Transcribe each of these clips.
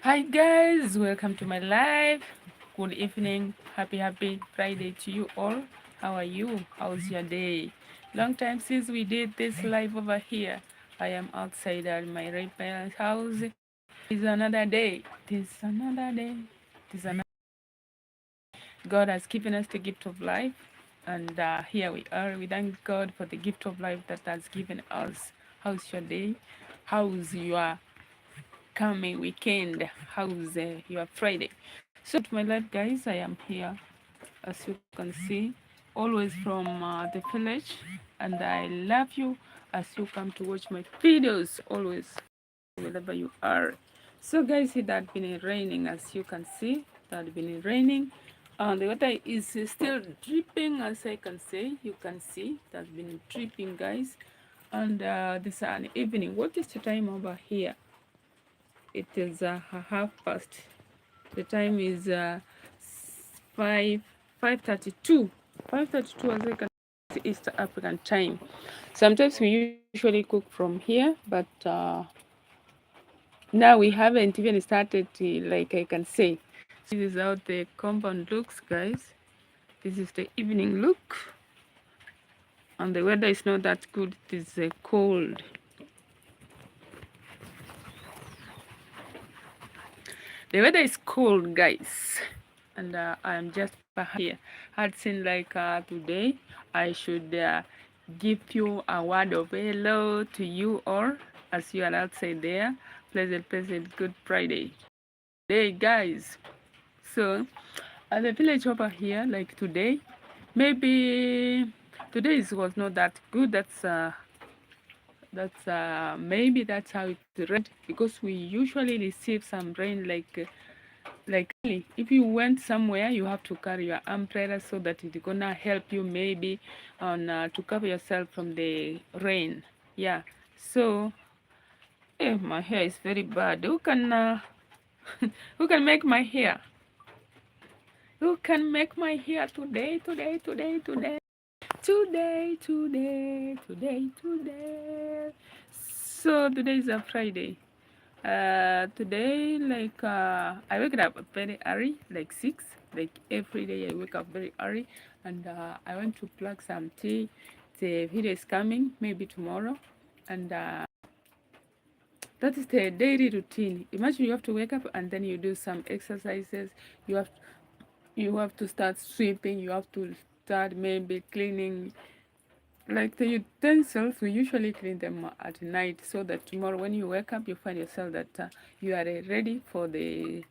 Hi guys, welcome to my live. Good evening, happy Friday to you all. How are you? How's your day? Long time since we did this live over here. I am outside at my parents' house. It's another day. It's another day. It's another. God has given us the gift of life, and here we are. We thank God for the gift of life that has given us. How's your day? How's your coming weekend? How's your Friday? So to my life guys, I am here as you can see, always from the village, and I love you as you come to watch my videos always wherever you are. So guys, it had been raining as you can see. It had been raining and the water is still dripping as I can say. You can see it has been dripping guys. And this is an evening. What is the time over here? It is 1/2 past. The time is 5:32. 5:32 as I can see East African time. Sometimes we usually cook from here, but now we haven't even started. Like I can say, so this is how the compound looks, guys. This is the evening look, and the weather is not that good. It is cold. The weather is cold, guys, and I am just here. Had seen like today, I should give you a word of hello to you all as you are outside there. Pleasant, good Friday. Hey guys. So at the village over here, like today, maybe today was not that good. That's maybe that's how it rained because we usually receive some rain like if you went somewhere you have to carry your umbrella so that it's gonna help you maybe on to cover yourself from the rain. Yeah. So my hair is very bad. Who can who can make my hair? Who can make my hair today? So today is a Friday. Today, like, I wake up very early, like 6. Like every day, I wake up very early, and I want to plug some tea. The video is coming maybe tomorrow, and that is the daily routine. Imagine you have to wake up and then you do some exercises. You have you have to start sweeping. You have to start maybe cleaning. Like the utensils, we usually clean them at night so that tomorrow when you wake up, you find yourself that you are ready for the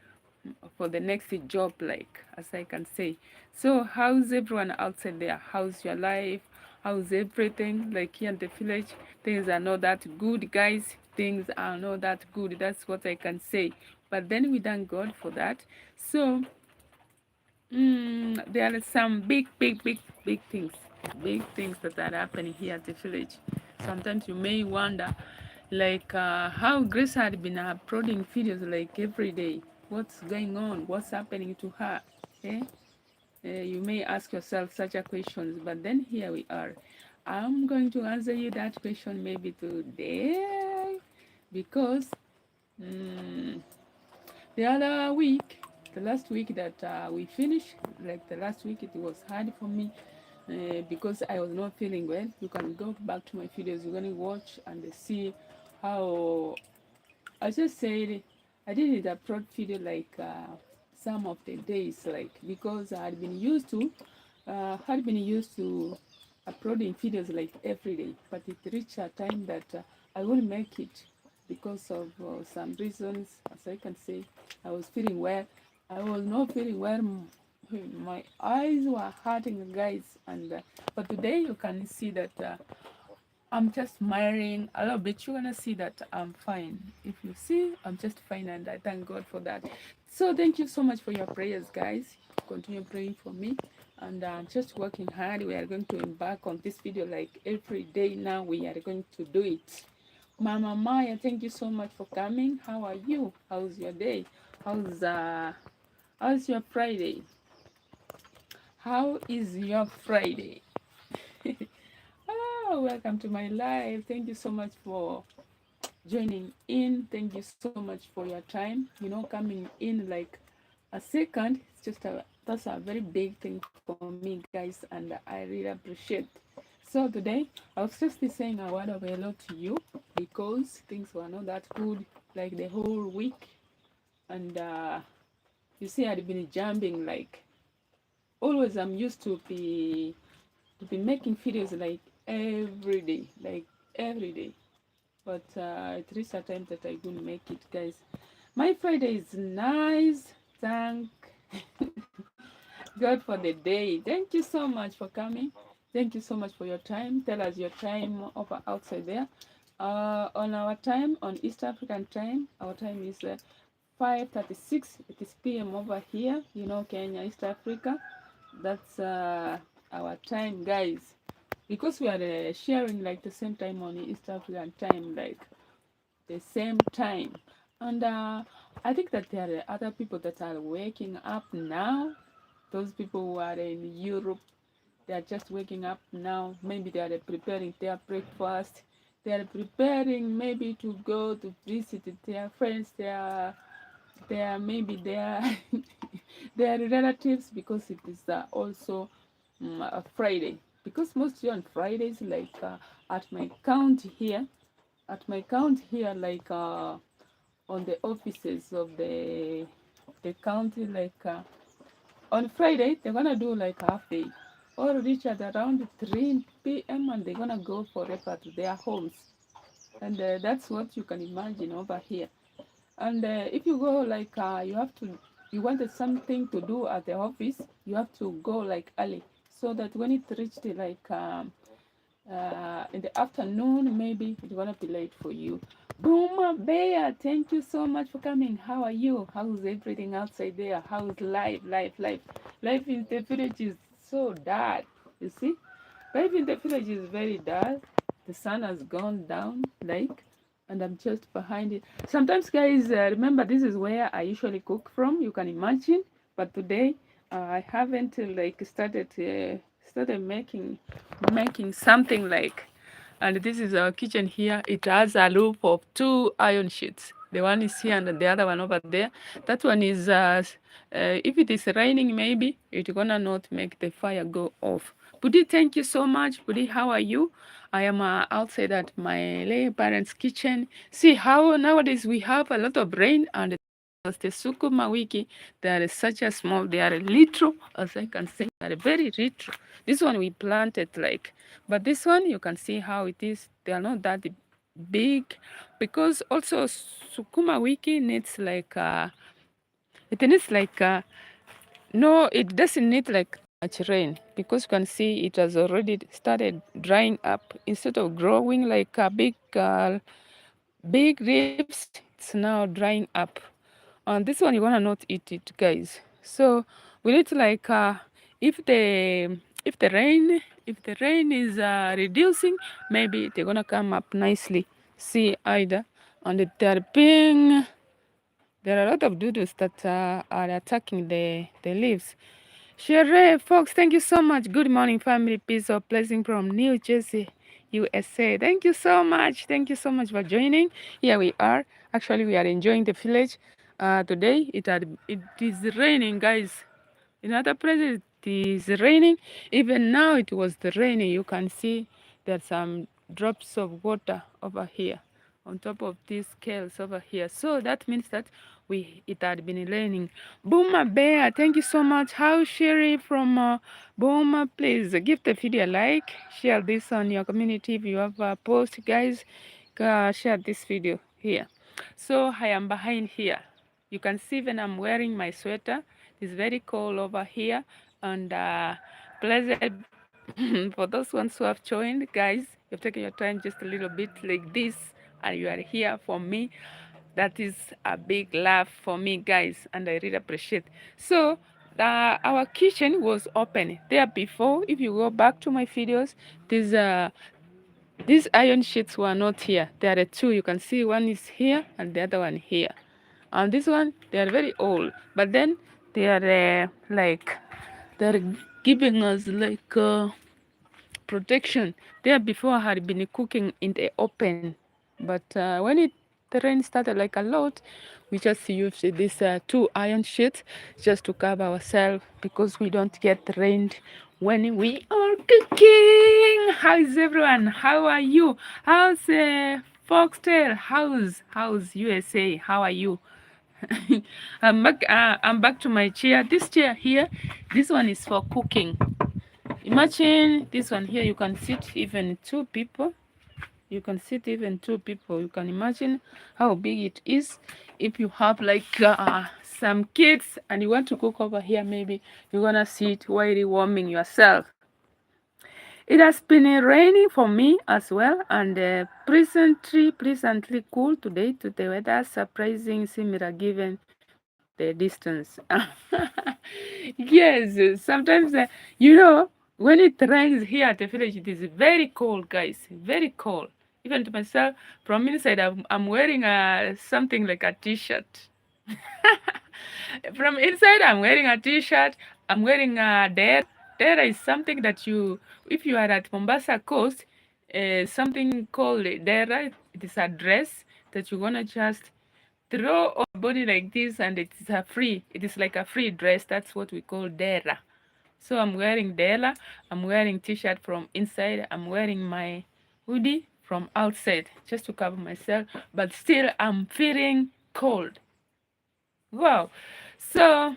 next job, like as I can say. So how's everyone outside there? How's your life? How's everything? Like here in the village, things are not that good, guys. Things are not that good. That's what I can say. But then we thank God for that. So there are some big things that are happening here at the village. Sometimes you may wonder, like how Grace had been uploading videos like every day. What's going on? What's happening to her? Eh? You may ask yourself such a questions, but then here we are. I'm going to answer you that question maybe today because mm, the other week, the last week that we finished, like the last week, it was hard for me because I was not feeling well. You can go back to my videos, you're going to watch and see how I just said I did it upload video like some of the days, like because I had been used to uploading videos like every day, but it reached a time that I wouldn't make it because of some reasons. As I can say, I was feeling well. I was not feeling well. My eyes were hurting, guys, and but today you can see that. I'm just smiling a little bit. You're gonna see that I'm fine. If you see, I'm just fine, and I thank God for that. So thank you so much for your prayers, guys. Continue praying for me, and I'm just working hard. We are going to embark on this video like every day now. We are going to do it. Mama Maya, thank you so much for coming. How are you? How's your day? How's your Friday? How is your Friday? Oh, welcome to my live. Thank you so much for joining in. Thank you so much for your time. Coming in like a second, it's just that's a very big thing for me, guys, and I really appreciate. So today, I was just saying a word of hello to you because things were not that good like the whole week, and you see, I'd been jumping like always. I'm used to be making videos like every day, but it reached a time that I couldn't make it, guys. My Friday is nice. Thank God for the day. Thank you so much for coming. Thank you so much for your time. Tell us your time over outside there. On our time, on East African time, our time is 5:36. It is PM over here. Kenya, East Africa. That's our time, guys. Because we are sharing like the same time on East African time, like the same time. And I think that there are other people that are waking up now. Those people who are in Europe, they are just waking up now. Maybe they are preparing their breakfast. They are preparing maybe to go to visit their friends, their maybe their their relatives, because it is also a Friday. Because mostly on Fridays, like at my count here, like on the offices of the county, like on Friday they're gonna do like half day, or reach at around 3 p.m. and they're gonna go forever to their homes, and that's what you can imagine over here. And if you go like you wanted something to do at the office, you have to go like early, so that when it reached like in the afternoon, maybe it's gonna be late for you. Booma Bear, thank you so much for coming. How are you? How's everything outside there? How's life in the village is so dark. You see, life in the village is very dark. The sun has gone down, like, and I'm just behind it. Sometimes, guys, remember this is where I usually cook from. You can imagine, but today I haven't like started making something like. And this is our kitchen here. It has a roof of 2 iron sheets. The one is here and the other one over there. That one is if it is raining, maybe it's gonna not make the fire go off. Budi, thank you so much. Budi, how are you? I am outside at my late parents' kitchen. See how nowadays we have a lot of rain, and the sukuma wiki, they are such a small, they are little, as I can say, they are very little. This one we planted like, but this one you can see how it is. They are not that big, because also sukuma wiki needs like it needs like no, it doesn't need like much rain, because you can see it has already started drying up. Instead of growing like a big leaves, it's now drying up. And this one you wanna not eat it, guys. So we need to like if the rain is reducing, maybe they're gonna come up nicely. See either, and they're being there are a lot of doodles that are attacking the leaves. Sheree Fox, thank you so much. Good morning, family. Peace of blessing from New Jersey, USA. Thank you so much. Thank you so much for joining. Here we are. Actually, we are enjoying the village. Today, it is raining, guys. In other places, it is raining. Even now, it was the raining. You can see there's some drops of water over here on top of these scales over here. So that means that it had been raining. Boomer Bear, thank you so much. How Sherry from Boomer, please give the video a like. Share this on your community. If you have a post, guys, share this video here. So I am behind here. You can see when I'm wearing my sweater. It's very cold over here, and pleasant for those ones who have joined, guys. You've taken your time just a little bit like this, and you are here for me. That is a big laugh for me, guys, and I really appreciate. So our kitchen was open there before. If you go back to my videos, these iron sheets were not here. There are two. You can see one is here and the other one here. And this one, they are very old, but then they are they're giving us like protection. There before I had been cooking in the open. But when the rain started like a lot, we just used this 2 iron sheets just to cover ourselves because we don't get rained when we are cooking. How is everyone? How are you? How's Foxtail? How's USA? How are you? I'm back to my chair. This chair here, this one is for cooking. Imagine this one here. You can sit even 2 people. You can sit even 2 people. You can imagine how big it is. If you have like some kids and you want to cook over here, maybe you're gonna sit while warming yourself. It has been raining for me as well, and pleasantly cool today. The weather surprising similar given the distance. Yes, sometimes when it rains here at the village, it is very cold, guys. Very cold. Even to myself, from inside, I'm wearing something like a t-shirt. From inside, I'm wearing a t-shirt. I'm wearing a dera. Dera is something that if you are at Mombasa coast, something called dera. It is a dress that you're gonna just throw on your body like this, and it is a free. It is like a free dress. That's what we call dera. So I'm wearing dera. I'm wearing t-shirt from inside. I'm wearing my hoodie from outside just to cover myself. But still, I'm feeling cold. Wow. So,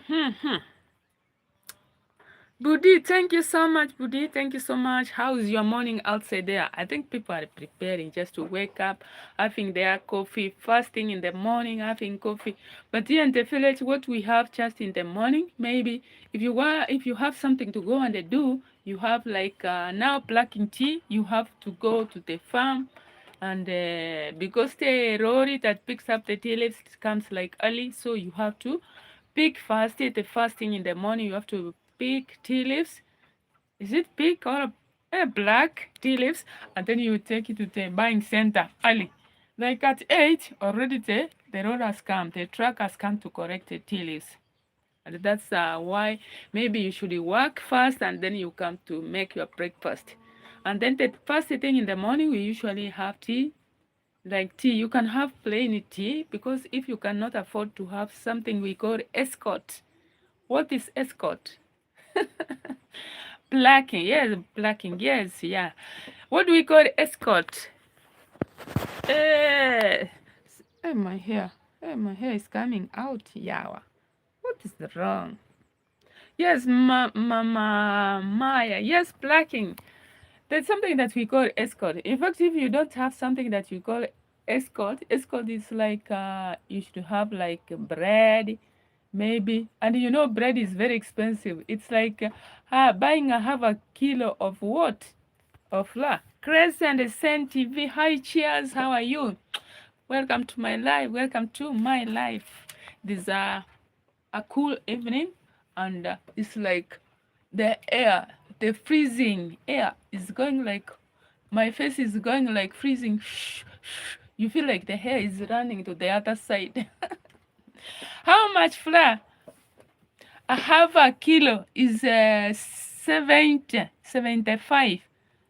Budi, thank you so much, Budi. Thank you so much. How is your morning outside there? I think people are preparing just to wake up, having their coffee, first thing in the morning, having coffee. But here in the village, what we have just in the morning, maybe if you have something to go and do, you have like now plucking tea, you have to go to the farm. And because the lorry that picks up the tea leaves comes like early, so you have to pick first. The first thing in the morning, you have to pick tea leaves. Is it pink or black tea leaves? And then you take it to the buying center early. Like at 8, already the road has come, the truck has come to correct the tea leaves. And that's why maybe you should work first and then you come to make your breakfast. And then the first thing in the morning, we usually have tea. Like tea, you can have plain tea because if you cannot afford to have something we call escort. What is escort? Blacking, yes, yeah. What do we call escort? Eh, my hair. My hair is coming out, Yawa. What is wrong? Yes, Mama Maya. Yes, blacking. There's something that we call escort. In fact, if you don't have something that you call escort is like you should have like bread, maybe. And bread is very expensive. It's like buying a half a kilo of what? Of flour. Crescent and Sen TV. Hi, cheers. How are you? Welcome to my life. Welcome to my life. This is a cool evening, and it's like the air, the freezing air is going like my face is going like freezing. Shh, shh. You feel like the hair is running to the other side. How much flour? A half a kilo is 75.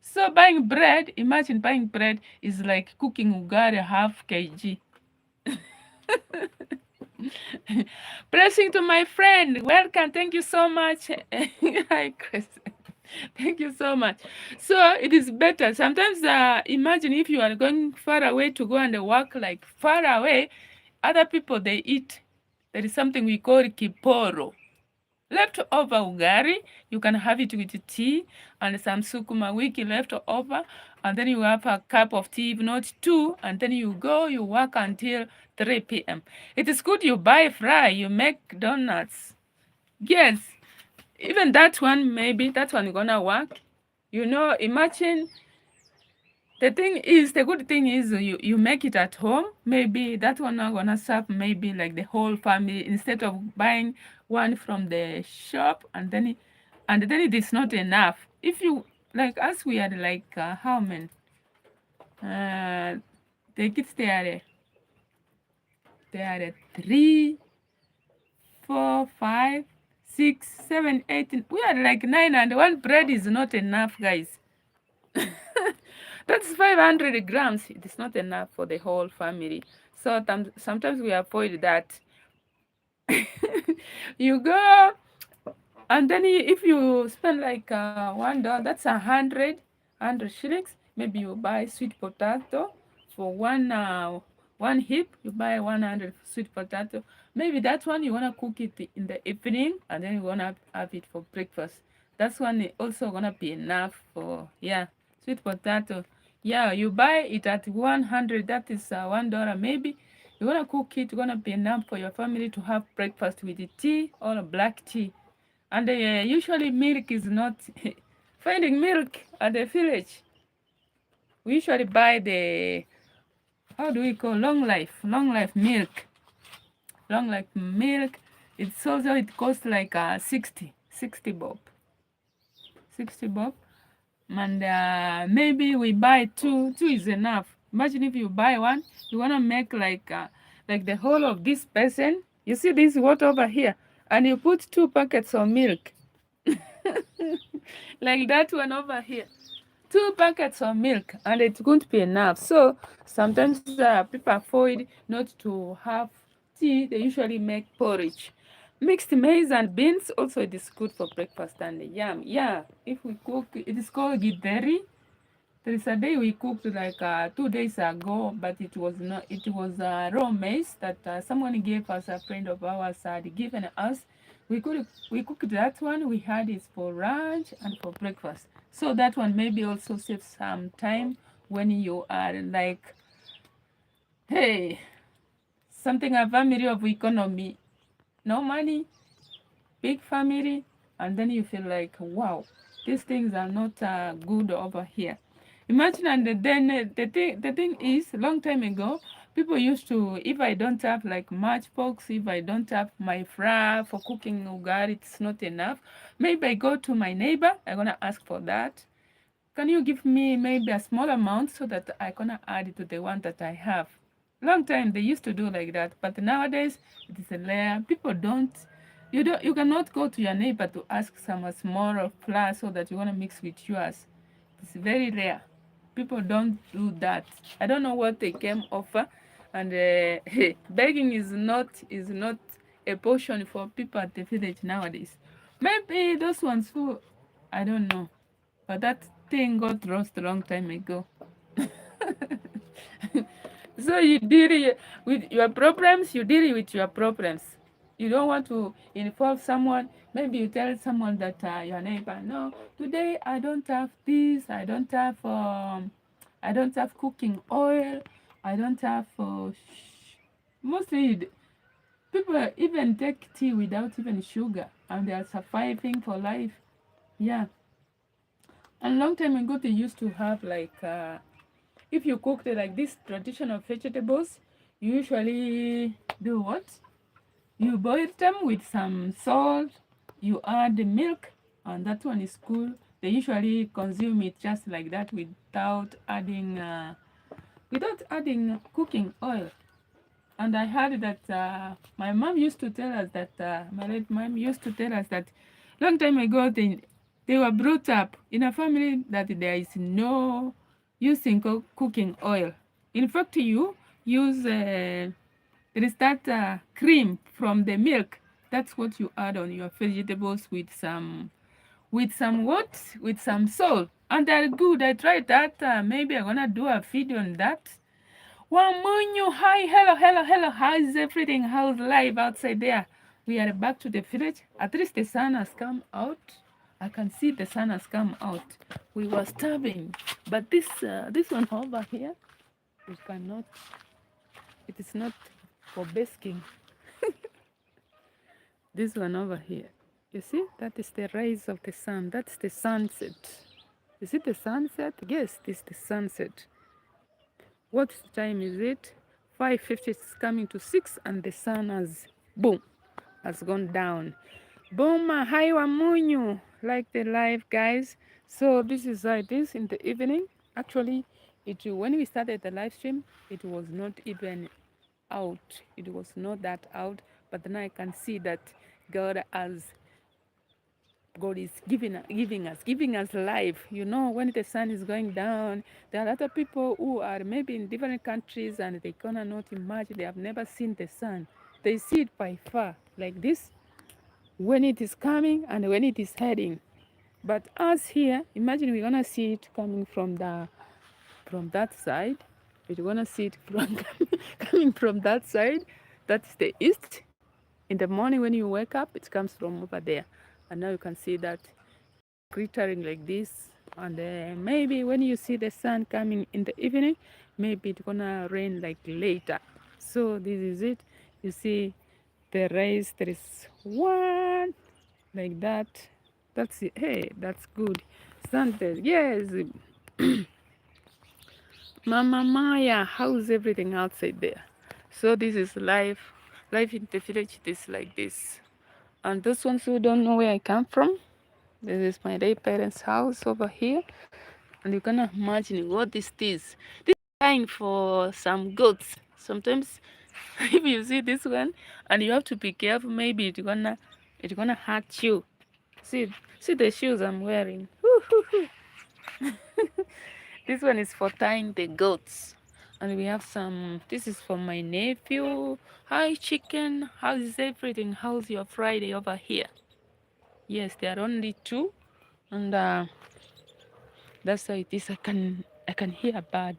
So buying bread, imagine buying bread is like cooking ugari half kg. Blessing to my friend. Welcome. Thank you so much. Hi, Chris. Thank you so much. So it is better. Sometimes imagine if you are going far away to go and work like far away, other people they eat. There is something we call kiporo. Leftover ugari, you can have it with tea and some sukuma wiki left over, and then you have a cup of tea, if not 2, and then you work until 3 p.m. It is good you buy fry, you make donuts. Yes, even that one, maybe that one gonna work. Imagine the good thing is you make it at home. Maybe that one not gonna serve maybe like the whole family instead of buying one from the shop and then it is not enough. If you like us, we are like how many? The kids they are 3, 4, 5, 6, 7, 8. We are like 9, and one bread is not enough, guys. That's 500 grams. It is not enough for the whole family. So sometimes we avoid that. You go, and then if you spend like $1, that's 100 shillings. Maybe you buy sweet potato for one heap. You buy 100 sweet potato. Maybe that one you wanna cook it in the evening, and then you wanna have it for breakfast. That's one also gonna be enough for, yeah, sweet potato. Yeah, you buy it at 100. That is $1 maybe. You wanna cook it. Gonna be enough for your family to have breakfast with the tea or a black tea. And usually milk is not finding milk at the village. We usually buy the, how do we call, long life milk. Long life milk. It's also, it costs like 60 bob. 60 bob. And maybe we buy two is enough. Imagine if you buy one, you want to make like the whole of this person. You see this water over here, and you put 2 packets of milk. Like that one over here, 2 packets of milk, and it won't be enough. So sometimes people avoid not to have tea. They usually make porridge. Mixed maize and beans also, it is good for breakfast, and yam. Yeah, if we cook, it is called githeri. There is a day we cooked like 2 days ago, but it was not. It was raw maize that someone gave us. A friend of ours had given us. We cooked that one. We had it for lunch and for breakfast. So that one maybe also saves some time when you are like, hey, something a family of economy, no money, big family, and then you feel like, wow, these things are not good over here. Imagine, and then the thing is, long time ago, people used to, if I don't have like matchbox, if I don't have my flour for cooking ugar, it's not enough. Maybe I go to my neighbor, I'm gonna ask for that. Can you give me maybe a small amount so that I gonna add it to the one that I have? Long time they used to do like that, but nowadays it is a rare. People don't. You cannot go to your neighbor to ask some small of flour so that you wanna mix with yours. It's very rare. People don't do that. I don't know what they came offer, and begging is not a portion for people at the village nowadays. Maybe those ones who, I don't know, but that thing got lost a long time ago. So you deal with your problems, you deal with your problems. You don't want to involve someone. Maybe you tell someone that your neighbor, no, today I don't have this, I don't have cooking oil, I don't have mostly people even take tea without even sugar, and they are surviving for life. Yeah. And long time ago they used to have like if you cook like this traditional vegetables, you usually do what? You boil them with some salt, you add the milk, and that one is cool. They usually consume it just like that without adding cooking oil. And I heard that my mom used to tell us that my late mom used to tell us that long time ago they were brought up in a family that there is no using cooking oil. In fact, you use there is that cream from the milk. That's what you add on your vegetables with some salt, and they're good. I tried that. Maybe I'm gonna do a video on that. Wamunyu, hi, hello. How is everything? How's life outside there? We are back to the village. At least the sun has come out. I can see the sun has come out. We were starving, but this one over here, we cannot. It is not for basking. This one over here, you see, that is the rise of the sun. That's the sunset. Is it the sunset? Yes, this is the sunset. What time is it? 5:50. It's coming to 6, and the sun has, boom, has gone down. Boom, hi Wamunyu. Like the live, guys. So this is how it is in the evening. Actually, when we started the live stream, it was not even out. It was not that out. But now I can see that God has God is giving us life. You know, when the sun is going down, there are other people who are maybe in different countries and they cannot imagine. They have never seen the sun. They see it by far, like this, when it is coming and when it is heading. But us here, imagine we're gonna see it coming from that side. We're gonna see it from coming from that side. That's the east. In the morning when you wake up, it comes from over there, and now you can see that glittering like this. And maybe when you see the sun coming in the evening, maybe it's gonna rain like later. So this is it. You see the rays. There is one like that. That's it. Hey, that's good. Sunday, yes. Mama Maya, how's everything outside there? So this is life. Life in the village is like this. And those ones who don't know where I come from, this is my late parents' house over here. And you can imagine what this is. This is time for some goats. Sometimes if you see this one and you have to be careful, maybe it's gonna hurt you. See the shoes I'm wearing. This one is for tying the goats. And we have some, this is for my nephew. Hi chicken, how is everything? How's your Friday over here? Yes, there are only two, and that's how it is. I can hear a bird.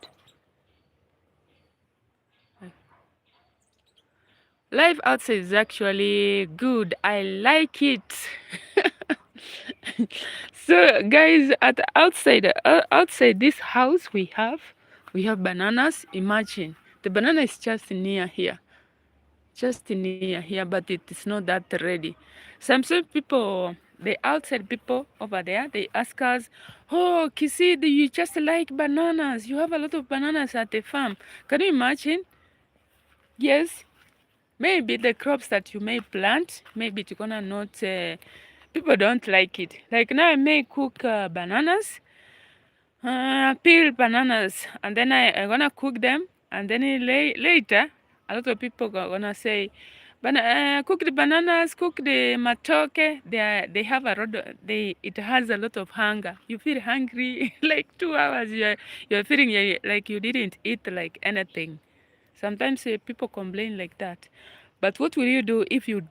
Life outside is actually good. I like it. So guys, at outside this house we have bananas. Imagine the banana is just near here, but it is not that ready. Some people, the outside people over there, they ask us, oh Kisi, do you just like bananas? You have a lot of bananas at the farm. Can you imagine? Yes, maybe the crops that you may plant, maybe it's gonna not people don't like it. Like now I may cook bananas, peel bananas, and then I'm gonna cook them, and then later a lot of people are gonna say, cook the bananas, cook the matoke. They have a lot. It has a lot of hunger. You feel hungry like 2 hours. You're feeling like you didn't eat like anything. Sometimes people complain like that. But what will you do if you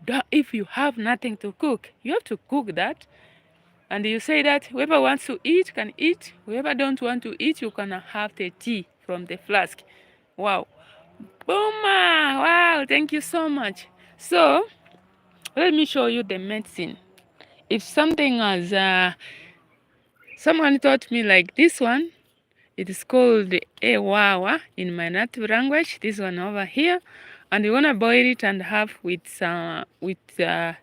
have nothing to cook? You have to cook that, and you say that whoever wants to eat can eat. Whoever don't want to eat, you can have the tea from the flask. Wow. Booma! Wow, thank you so much. So, let me show you the medicine. If something has, someone taught me like this one, it is called ewawa in my native language, this one over here. And you want to boil it and have with, you want to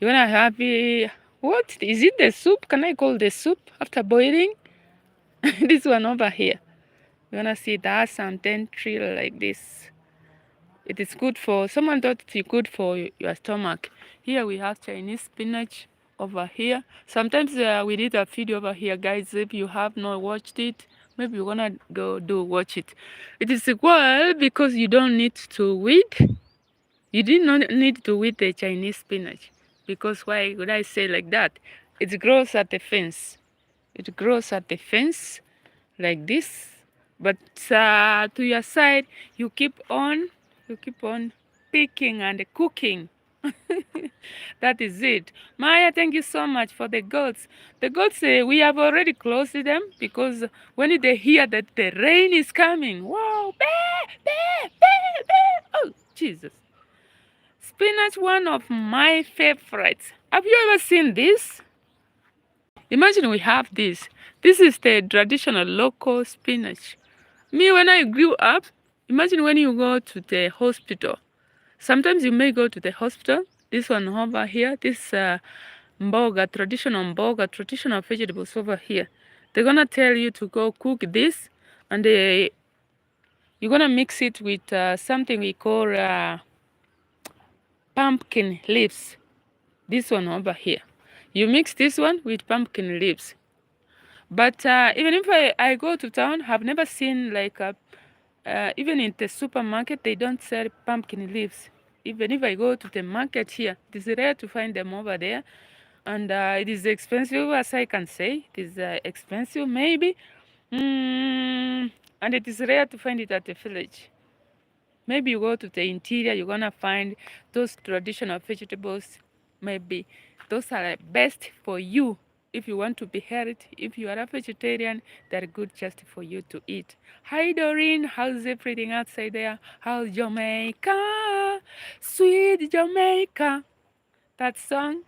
have, what? Is it the soup? Can I call the soup after boiling? This one over here. You want to see that some trill like this. It is good for, someone thought it's good for your stomach. Here we have Chinese spinach over here. Sometimes we did a video over here, guys. If you have not watched it, maybe you wanna watch it. It is well because you don't need to weed. You did not need to weed the Chinese spinach. Because why would I say like that? It grows at the fence. It grows at the fence like this. But to your side, you keep on picking and cooking. That is it. Maya, thank you so much for the goats. The goats, we have already closed them because when they hear that the rain is coming, wow, bah, bah, bah, bah. Oh, Jesus. Spinach, one of my favorites. Have you ever seen this? Imagine we have this. This is the traditional local spinach. Me, when I grew up, imagine when you go to the hospital. Sometimes you may go to the hospital. This one over here, this traditional vegetables over here. They're gonna tell you to go cook this, and you're gonna mix it with something we call pumpkin leaves. This one over here. You mix this one with pumpkin leaves. But even if I go to town, I've never seen like even in the supermarket, they don't sell pumpkin leaves. Even if I go to the market here, it is rare to find them over there. and it is expensive, as I can say. It is expensive, maybe, and it is rare to find it at the village. Maybe you go to the interior, you're gonna find those traditional vegetables. Maybe those are best for you if you want to be healthy. If you are a vegetarian, they're good just for you to eat. Hi Doreen, how's everything outside there? How's Jamaica? Sweet Jamaica. That song,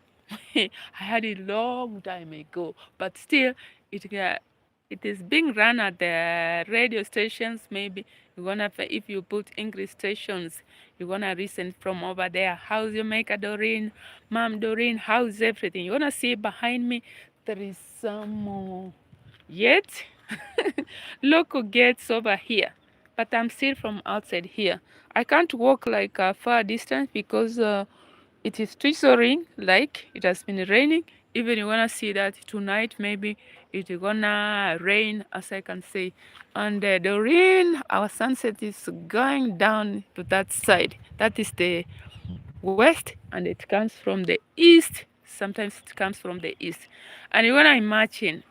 I had it long time ago, but still, it is being run at the radio stations. Maybe you're gonna, if you put English stations, you're gonna listen from over there. How's Jamaica, Doreen? Mom, Doreen, how's everything? You wanna see behind me? There is some yet local gates over here, but I'm still from outside here. I can't walk like a far distance because it is twizzling, like it has been raining. Even you wanna see that tonight, maybe it's gonna rain, as I can say. And the rain, our sunset is going down to that side. That is the west, and it comes from the east. Sometimes it comes from the east. And you wanna imagine,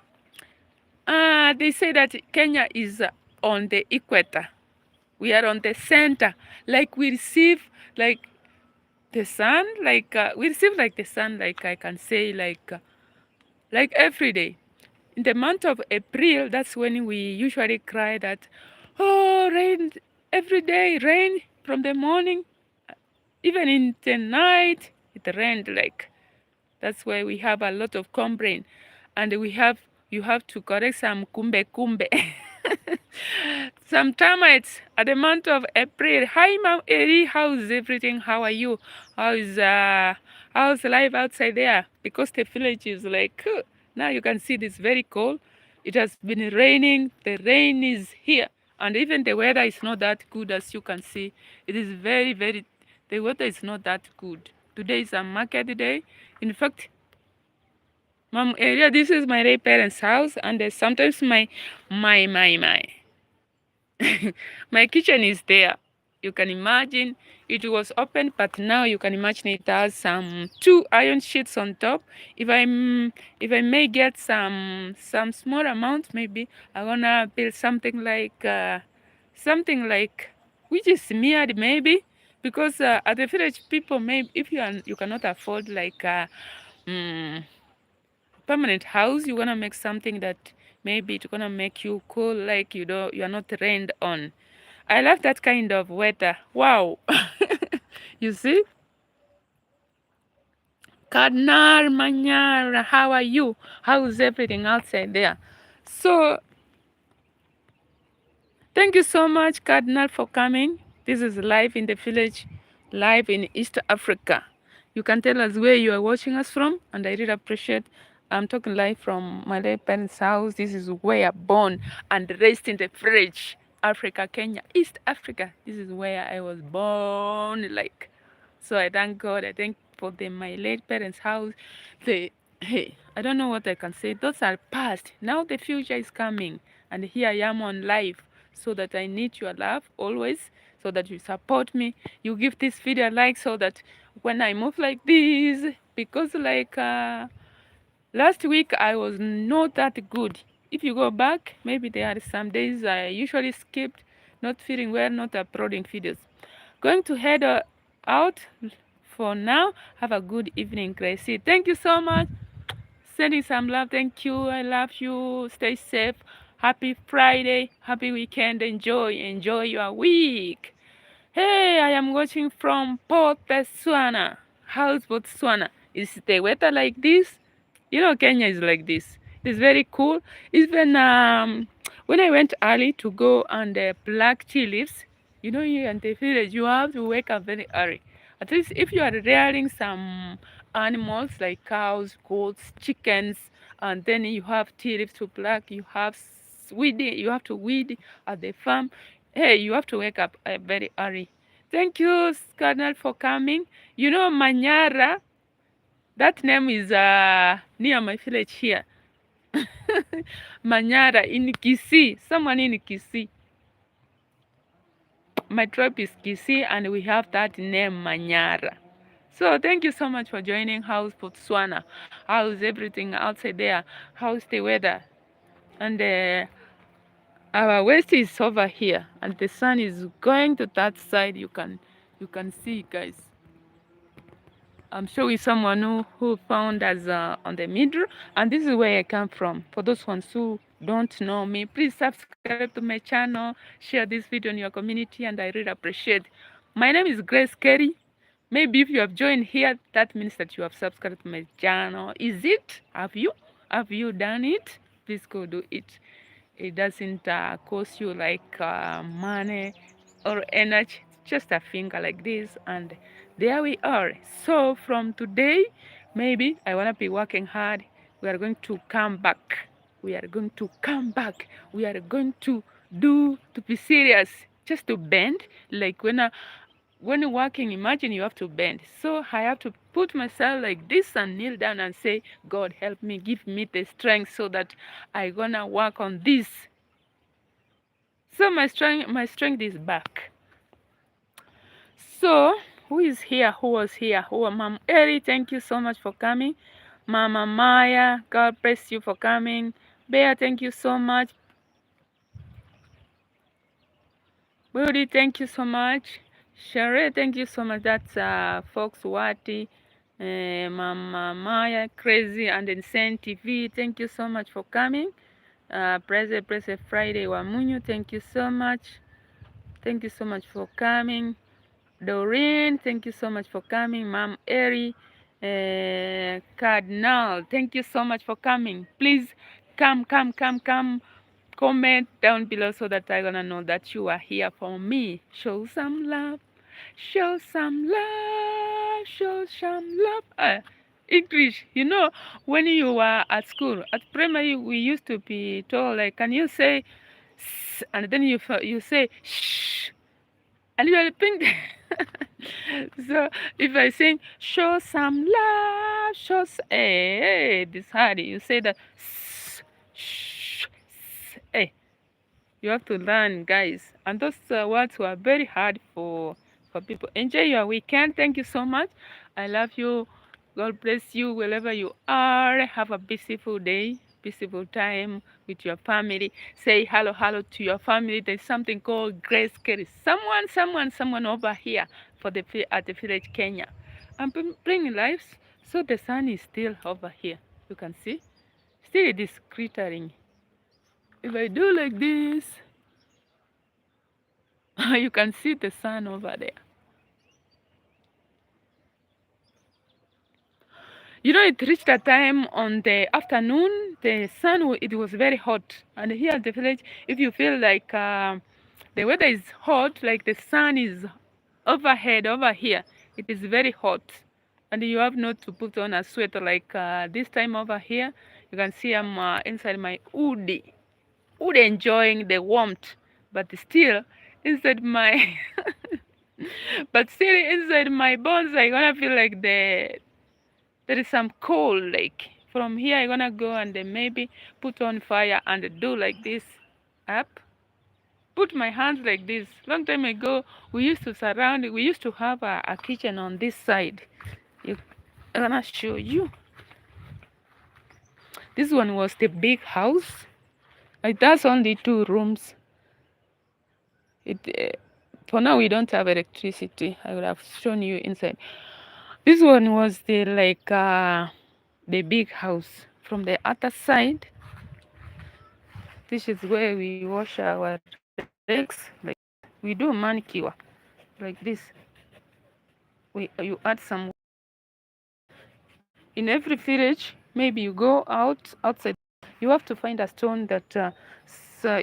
they say that Kenya is on the equator. We are on the center. Like we receive like the sun, like we receive like the sun, like I can say, like every day. In the month of April, that's when we usually cry that, oh, rain every day, rain from the morning, even in the night, it rained like. That's why we have a lot of complaint, and you have to correct some kumbe kumbe. Some termites at the month of April. Hi, Mom Eri, how's everything? How are you? How's life outside there? Because the village is like now you can see this very cold. It has been raining. The rain is here, and even the weather is not that good as you can see. It is very. The weather is not that good. Today is a market day. In fact, Mom area, this is my parents' house, and sometimes my my kitchen is there. You can imagine it was open, but now you can imagine it has some two iron sheets on top. If I may get some small amount, maybe I wanna build something like which is smeared maybe, because at the village people, maybe if you cannot afford like mm, permanent house, you wanna make something that maybe it's gonna make you cool, like you are not rained on. I love that kind of weather. Wow. You see? Cardinal Manyara, how are you? How's everything outside there? So thank you so much, Cardinal, for coming. This is live in the village, live in East Africa. You can tell us where you are watching us from, and I really appreciate. I'm talking live from my late parents' house. This is where I'm born and raised in the village, Africa, Kenya, East Africa. This is where I was born, like. So I thank God. I thank for my late parents' house. Hey, I don't know what I can say. Those are past. Now the future is coming, and here I am on live, so that I need your love always, so that you support me. You give this video a like, so that when I move like this, because like last week I was not that good. If you go back, maybe there are some days I usually skipped, not feeling well, not uploading videos. Going to head out for now. Have a good evening, Gracie. Thank you so much. Sending some love. Thank you. I love you. Stay safe. Happy Friday. Happy weekend. Enjoy your week. Hey, I am watching from Port Botswana. How's Botswana? Is the weather like this? You know, Kenya is like this. It's very cool. Even when I went early to go and pluck tea leaves, you know, here in the village, you have to wake up very early. At least if you are rearing some animals like cows, goats, chickens, and then you have tea leaves to pluck, you have to weed at the farm. Hey, you have to wake up very early. Thank you, Cardinal, for coming. You know, Manyara, that name is near my village here. Manyara in Kisii, someone in Kisii. My tribe is Kisii, and we have that name Manyara. So thank you so much for joining. How's Botswana? How's everything outside there? How's the weather? And our west is over here, and the sun is going to that side. You can see, guys. I'm showing someone who found us on the middle, and this is where I come from. For those ones who don't know me, please subscribe to my channel, share this video in your community, and I really appreciate. My name is Grace Kerry. Maybe if you have joined here, that means that you have subscribed to my channel. Is it? Have you? Have you done it? Please go do it. It doesn't cost you like money or energy. Just a finger like this, and there we are. So from today, maybe I want to be working hard. We are going to come back. We are going to come back. We are going to be serious. Just to bend, like when you're working, imagine you have to bend. So I have to put myself like this and kneel down and say, God, help me, give me the strength so that I gonna work on this. So my strength is back. So who is here? Who was here? Mom Eri, thank you so much for coming. Mama Maya, God bless you for coming. Bear, thank you so much. Rudy, thank you so much. Sheree, thank you so much. That's Fox Wati, Mama Maya, Crazy, and Insane TV. Thank you so much for coming. Preze Friday Wamunyu, thank you so much. Thank you so much for coming. Doreen, thank you so much for coming. Mom Eri, Cardinal, thank you so much for coming. Please come. Comment down below so that I'm gonna know that you are here for me. Show some love. Show some love. Show some love. English, when you were at school, at primary, we used to be told, like, can you say, and then you say, shh, and you are pink. So if I sing, show some love, hey, this hard, you say that, shh, hey. You have to learn, guys. And those words were very hard for people. Enjoy your weekend. Thank you so much. I love you. God bless you wherever you are. Have a peaceful day, peaceful time with your family. Say hello to your family. There's something called Grace Kelly. Someone over here at the village, Kenya. I'm bringing lives. So the sun is still over here. You can see. Still it is glittering. If I do like this, you can see the sun over there. It reached a time on the afternoon, the sun, it was very hot. And here at the village, if you feel like the weather is hot, like the sun is overhead over here, it is very hot. And you have not to put on a sweater like this time over here. You can see I'm inside my wood enjoying the warmth, but still inside my but still inside my bones I gonna feel like there is some cold. Like from here I gonna go and then maybe put on fire and do like this up, put my hands like this. Long time ago we used to have a kitchen on this side. I'm gonna show you. This one was the big house. It has only 2 rooms. For now we don't have electricity. I would have shown you inside. This one was the big house. From the other side, this is where we wash our legs. Like we do manicure like this. You add some. In every village, maybe you go outside. You have to find a stone that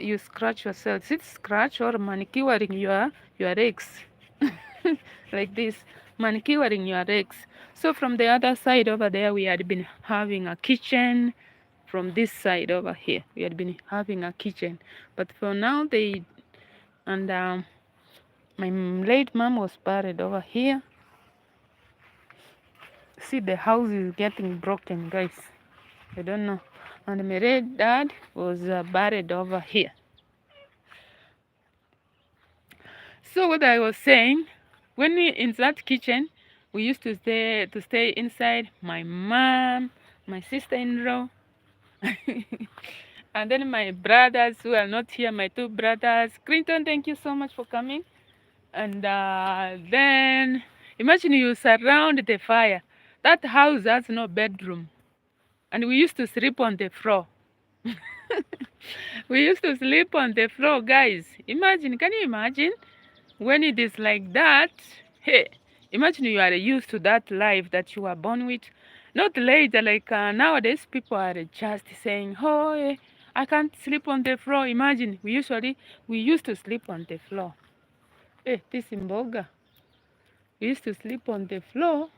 you scratch yourself. It's scratch or manicuring your legs. Like this, manicuring your legs. So from the other side over there, we had been having a kitchen. From this side over here, we had been having a kitchen. But for now, my late mom was buried over here. See, the house is getting broken, guys. I don't know. And my late dad was buried over here. So what I was saying, when we in that kitchen, We used to stay inside. My mom, my sister-in-law, and then my brothers who are not here. My two brothers. Clinton, thank you so much for coming. And then imagine you surround the fire. That house has no bedroom, and we used to sleep on the floor. We used to sleep on the floor, guys. Imagine, can you imagine when it is like that? Hey, imagine you are used to that life that you were born with. Not later, like nowadays, people are just saying, "Oh, I can't sleep on the floor." Imagine we used to sleep on the floor. Hey, this imboga. We used to sleep on the floor,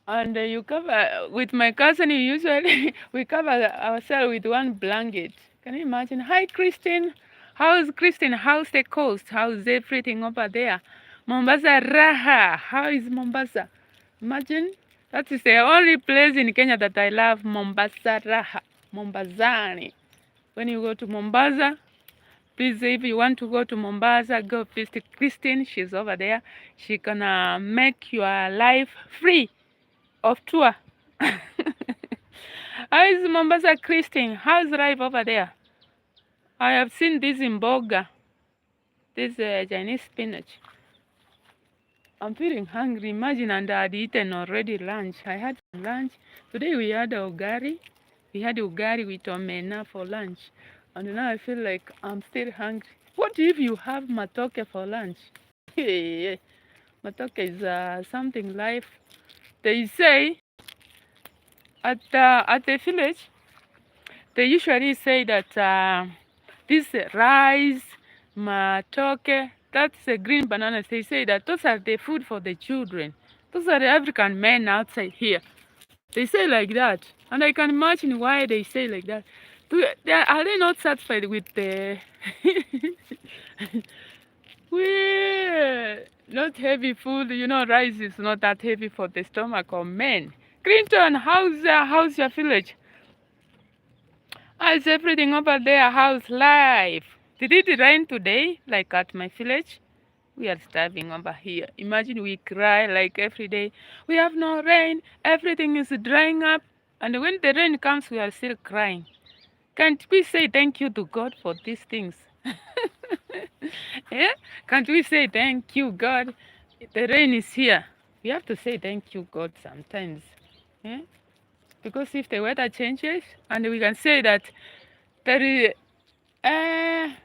and you cover with my cousin. You usually we cover ourselves with one blanket. Can you imagine? Hi, Christine. How's Christine? How's the coast? How's everything over there? Mombasa Raha. How is Mombasa? Imagine that is the only place in Kenya that I love. Mombasa Raha. Mombasani. When you go to Mombasa, please, if you want to go to Mombasa, go visit Christine. She's over there. She gonna make your life free of tour. How is Mombasa, Christine? How's life over there? I have seen this in Boga, this Chinese spinach. I'm feeling hungry. Imagine, and I had eaten already lunch. I had lunch. Today we had ugari. We had ugari with omena for lunch. And now I feel like I'm still hungry. What if you have matoke for lunch? Matoke is something life. They say at the village, they usually say that this rice, matoke, that's the green bananas. They say that those are the food for the children. Those are the African men outside here. They say like that. And I can imagine why they say like that. Are they not satisfied with the... we not heavy food, you know, rice is not that heavy for the stomach of men. Clinton, how's your village? How's everything over there? How's life? Did it rain today, like at my village? We are starving over here. Imagine we cry like every day. We have no rain. Everything is drying up. And when the rain comes, we are still crying. Can't we say thank you to God for these things? Yeah? Can't we say thank you, God? The rain is here. We have to say thank you, God, sometimes. Yeah? Because if the weather changes, and we can say that there is,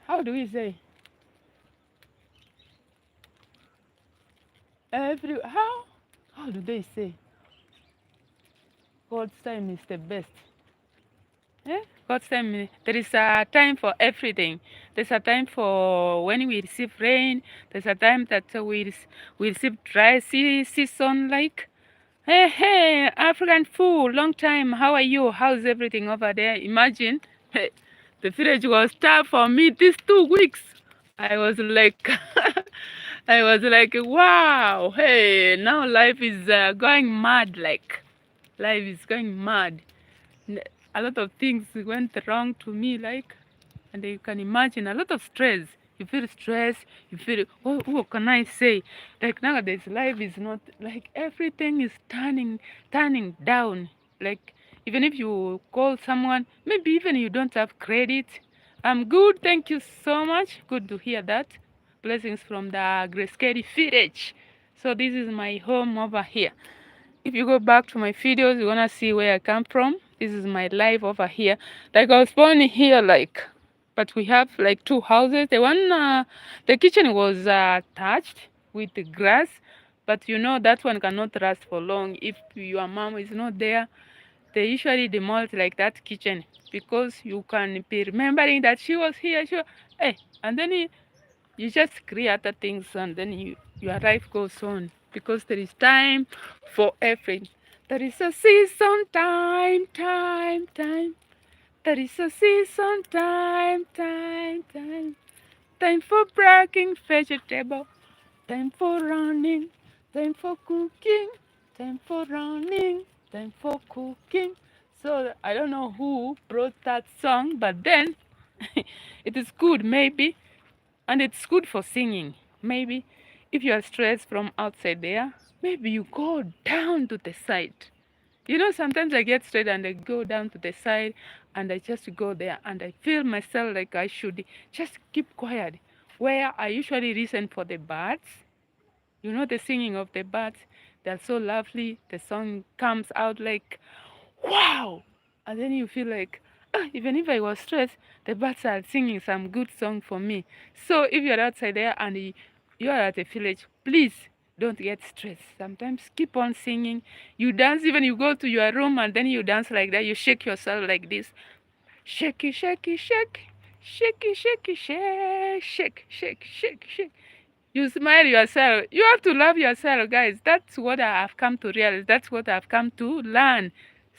how do we say? How do they say? God's time is the best. Eh? God's time, there is a time for everything. There's a time for when we receive rain. There's a time that we receive dry season like. Hey, African fool, long time. How are you? How's everything over there? Imagine, hey, the village was tough for me these 2 weeks. I was like, I was like, wow, hey, now life is going mad. Like, life is going mad. A lot of things went wrong to me, like, and you can imagine a lot of stress. You feel stressed, you feel, what can I say? Like nowadays, life is not, like everything is turning down. Like, even if you call someone, maybe even you don't have credit. I'm good, thank you so much. Good to hear that. Blessings from the Grescari village. So this is my home over here. If you go back to my videos, you're gonna see where I come from. This is my life over here. Like I was born here, like, but we have like 2 houses. The kitchen was touched with the grass, but you know that one cannot last for long. If your mom is not there, they usually demolish like that kitchen because you can be remembering that she was here. Hey, and then you just create other things, and then your life goes on because there is time for everything. There is a season, time. There is a season, time. Time for breaking vegetable, time for running, time for cooking, time for running, time for cooking. So I don't know who brought that song, but then it is good maybe, and it's good for singing. Maybe if you are stressed from outside there, maybe you go down to the side. You know, sometimes I get straight and I go down to the side and I just go there and I feel myself like I should just keep quiet. Where I usually listen for the birds. You know, the singing of the birds. They're so lovely. The song comes out like, wow. And then you feel like, even if I was stressed, the birds are singing some good song for me. So if you're outside there and you're at a village, please don't get stressed. Sometimes keep on singing. You dance, even you go to your room and then you dance like that. You shake yourself like this. Shaky, shaky, shake. Shaky, shaky, shake. Shake, shake, shake, shake. You smile yourself. You have to love yourself, guys. That's what I have come to realize. That's what I've come to learn.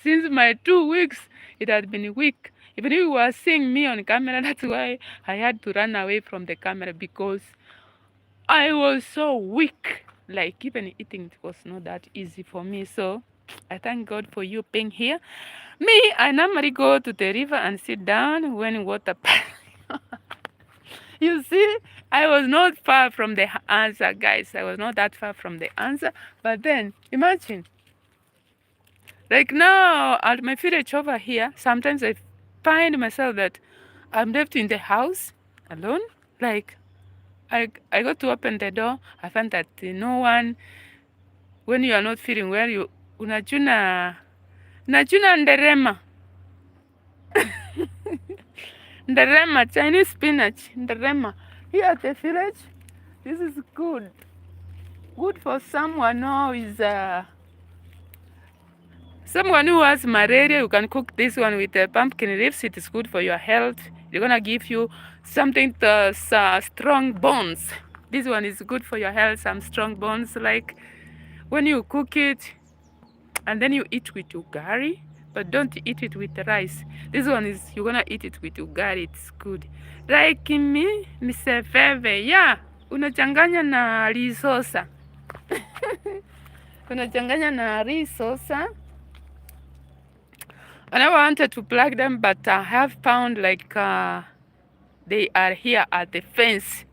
Since my 2 weeks, it has been a week. Even if you were seeing me on camera, that's why I had to run away from the camera because I was so weak. Like even eating was not that easy for me. So I thank God for you being here. Me, I normally go to the river and sit down when water. You see, I was not far from the answer, guys. I was not that far from the answer. But then, imagine, like now at my village over here, sometimes I find myself that I'm left in the house alone. Like, I go to open the door, I find that no one, when you are not feeling well, you, unajuna nderema. Nderema, Chinese spinach, nderema. Here at the village, this is good. Good for someone who is someone who has malaria. You can cook this one with pumpkin leaves. It is good for your health. They're gonna give you something to strong bones. This one is good for your health. Some strong bones, like when you cook it and then you eat with ugari, but don't eat it with rice. This one is you're gonna eat it with ugari. It's good. Like me, misefeve, yeah, unachanganya na risosa. Unachanganya na risosa. And I wanted to plug them, but I have found like they are here at the fence.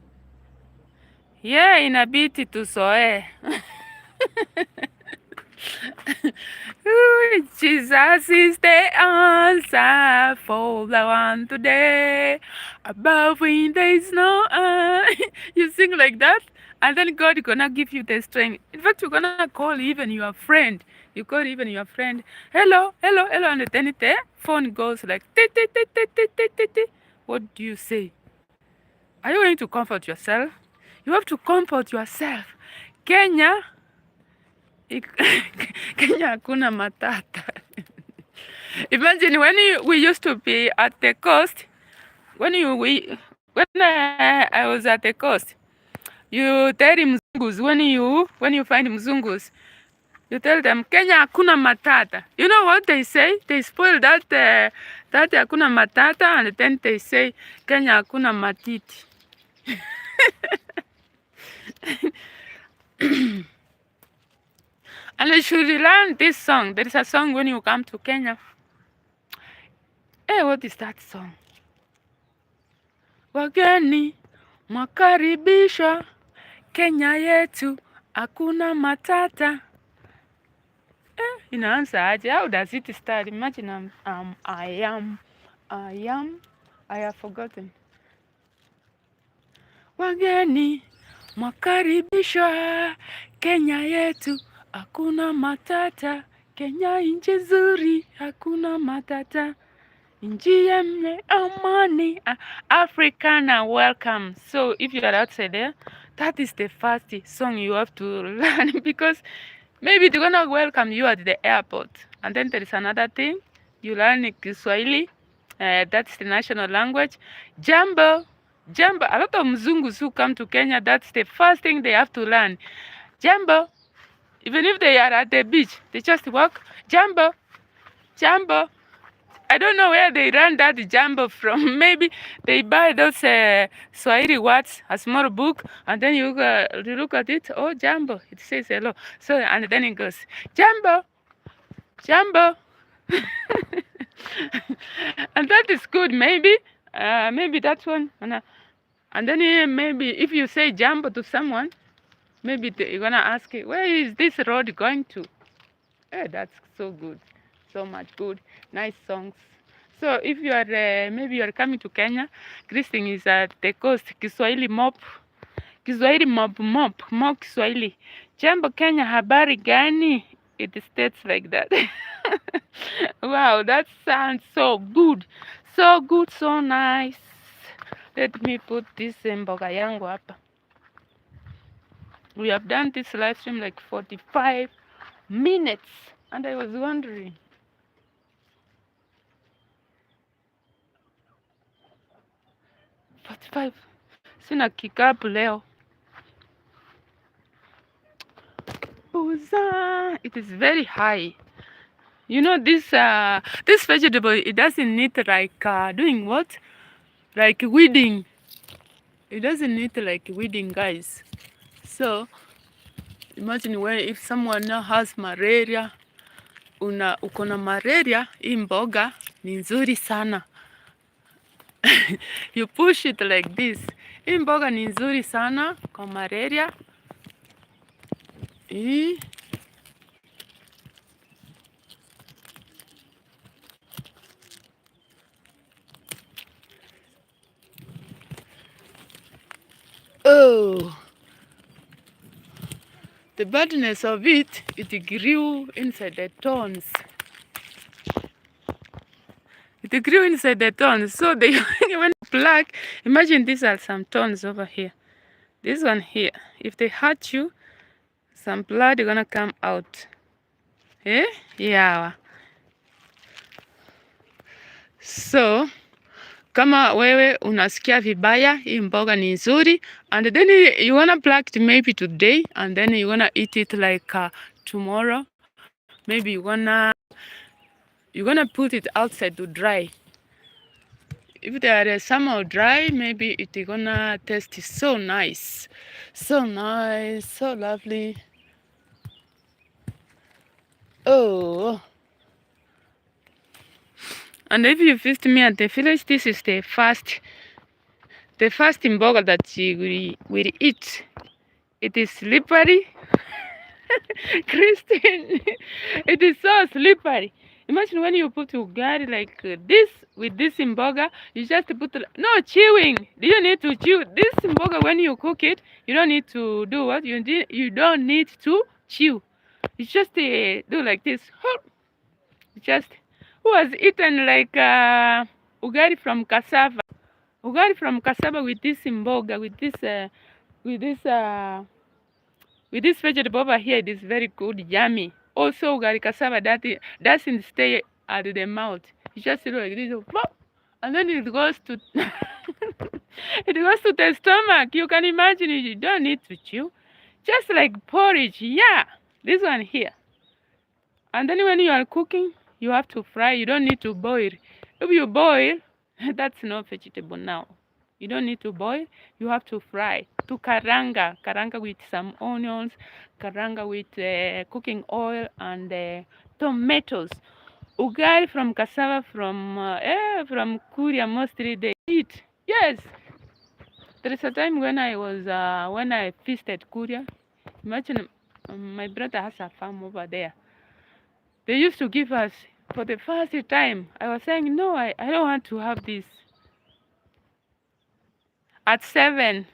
Yeah, inabidi tusoe. Jesus is the answer for the one today. Above him there is no You sing like that, and then God gonna give you the strength. In fact, you're gonna call even your friend. You call even your friend, hello, hello, hello, and then the phone goes like, ti, ti, ti, ti, ti, ti, ti, ti. What do you say? Are you going to comfort yourself? You have to comfort yourself. Kenya, Kenya hakuna matata. Imagine when we used to be at the coast, when I was at the coast, you tell mzungus, when you find mzungus, you tell them Kenya hakuna matata. You know what they say? They spoil that that hakuna matata, and then they say Kenya hakuna matiti. And you should learn this song. There is a song when you come to Kenya. Hey, what is that song? Wageni mwakaribishwa Kenya yetu hakuna matata. Inaanza aje? How does it start? Imagine I have forgotten. Wageni mwakaribishwa Kenya yetu hakuna matata. Kenya nchi nzuri hakuna matata. Nchi yenye amani. African welcome. So if you are outside there, that is the first song you have to learn because maybe they're gonna welcome you at the airport. And then there is another thing. You learn Kiswahili. That's the national language. Jambo. Jambo. A lot of Mzungus who come to Kenya, that's the first thing they have to learn. Jambo. Even if they are at the beach, they just walk. Jambo. Jambo. I don't know where they learn that jambo from. Maybe they buy those Swahili words, a small book, and then you look at it. Oh, jambo. It says hello. So, and then it goes, jambo. Jambo. And that is good. Maybe that one. And And then maybe if you say jambo to someone, maybe you're gonna ask, where is this road going to? That's so good, so much good, nice songs. So if you are maybe you are coming to Kenya, greeting is at the coast. Kiswahili mop, Kiswahili mop Kiswahili. Jambo Kenya, habari gani? It states like that. Wow, that sounds so good, so good, so nice. Let me put this mboga yangu hapa. We have done this live stream like 45 minutes, and I was wondering, 45, sina kikapu leo. It is very high. You know, this vegetable, it doesn't need like doing what? Like weeding. It doesn't need like weeding, guys. So imagine if someone now has malaria, uko na malaria, hii mboga ni nzuri sana. You push it like this. Hii mboga ni nzuri sana kwa malaria. Oh, the badness of it grew inside the thorns. It grew inside the thorns. So they when pluck, imagine these are some thorns over here. This one here, if they hurt you, some blood is gonna come out. Yeah. So kama wewe unasikia vibaya, hii mboga ni nzuri, and then you wanna pluck it maybe today, and then you wanna eat it like tomorrow. Maybe you're gonna put it outside to dry. If they are somehow dry, maybe it's gonna taste so nice, so lovely. Oh. And if you visit me at the village, this is the first mboga that you will eat. It is slippery. Christine, it is so slippery. Imagine when you put ugari like this with this mboga, you just put no chewing. You don't need to chew this mboga. When you cook it, you don't need to do what you don't need to chew. You just do like this. Just who has eaten like ugari from cassava? Ugari from cassava with this mboga, with this vegetable over here. It is very good, yummy. Also, ugari cassava that doesn't stay at the mouth. You just do like this, and then it goes to it goes to the stomach. You can imagine it. You don't need to chew, just like porridge. Yeah, this one here. And then when you are cooking, you have to fry. You don't need to boil. If you boil, that's not vegetable now. You don't need to boil. You have to fry. To karanga with some onions, karanga with cooking oil and tomatoes. Ugali from cassava from Korea mostly they eat. Yes. There is a time when I visited Korea. Imagine my brother has a farm over there. They used to give us for the first time. I was saying, no, I don't want to have this. At 7.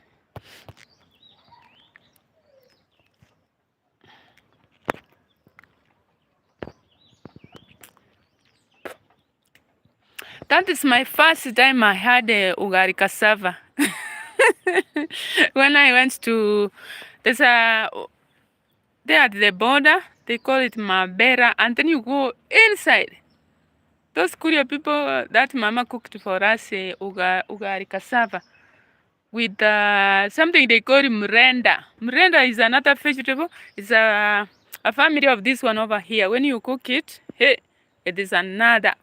That is my first time I had ugari cassava. When I went to, there at the border, they call it Mabera, and then you go inside. Those Korean people, that mama cooked for us ugari cassava with something they call mrenda. Mrenda is another vegetable. It's a family of this one over here. When you cook it, hey, it is another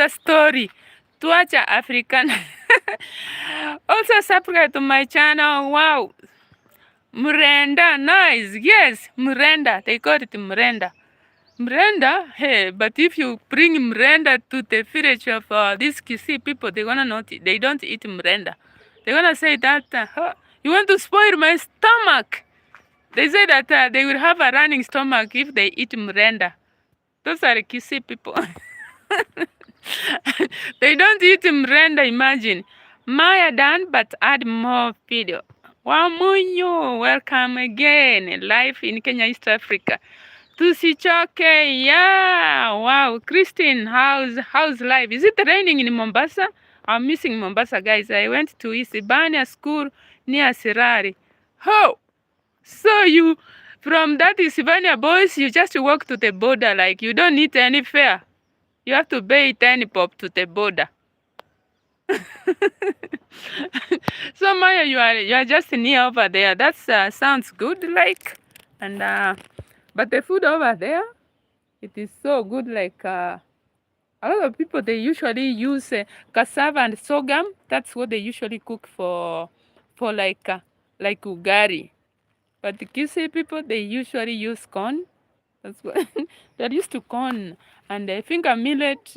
story. Tuacha African. Also subscribe to my channel. Wow. Mrenda, nice. Yes, mrenda. They call it mrenda. Mrenda, hey, but if you bring mrenda to the village of these Kisii people, they don't eat mrenda. They're gonna say that you want to spoil my stomach. They say that they will have a running stomach if they eat mrenda. Those are kissy people. They don't eat mrenda, imagine. Maya done, but add more video. Wamunyu, welcome again. Live in Kenya, East Africa. Tusichoke, yeah. Wow, Christine, how's life? Is it raining in Mombasa? I'm missing Mombasa, guys. I went to Isibania school near Sirari. Oh, so you, from that Isibania boys, you just walk to the border, like you don't need any fare. You have to pay 10 pop to the border. So Maya, you are just near over there. That sounds good, like, and but the food over there, it is so good. Like a lot of people, they usually use cassava and sorghum. That's what they usually cook for like ugari. But the Kisii people, they usually use corn. That's what they're used to corn and finger millet.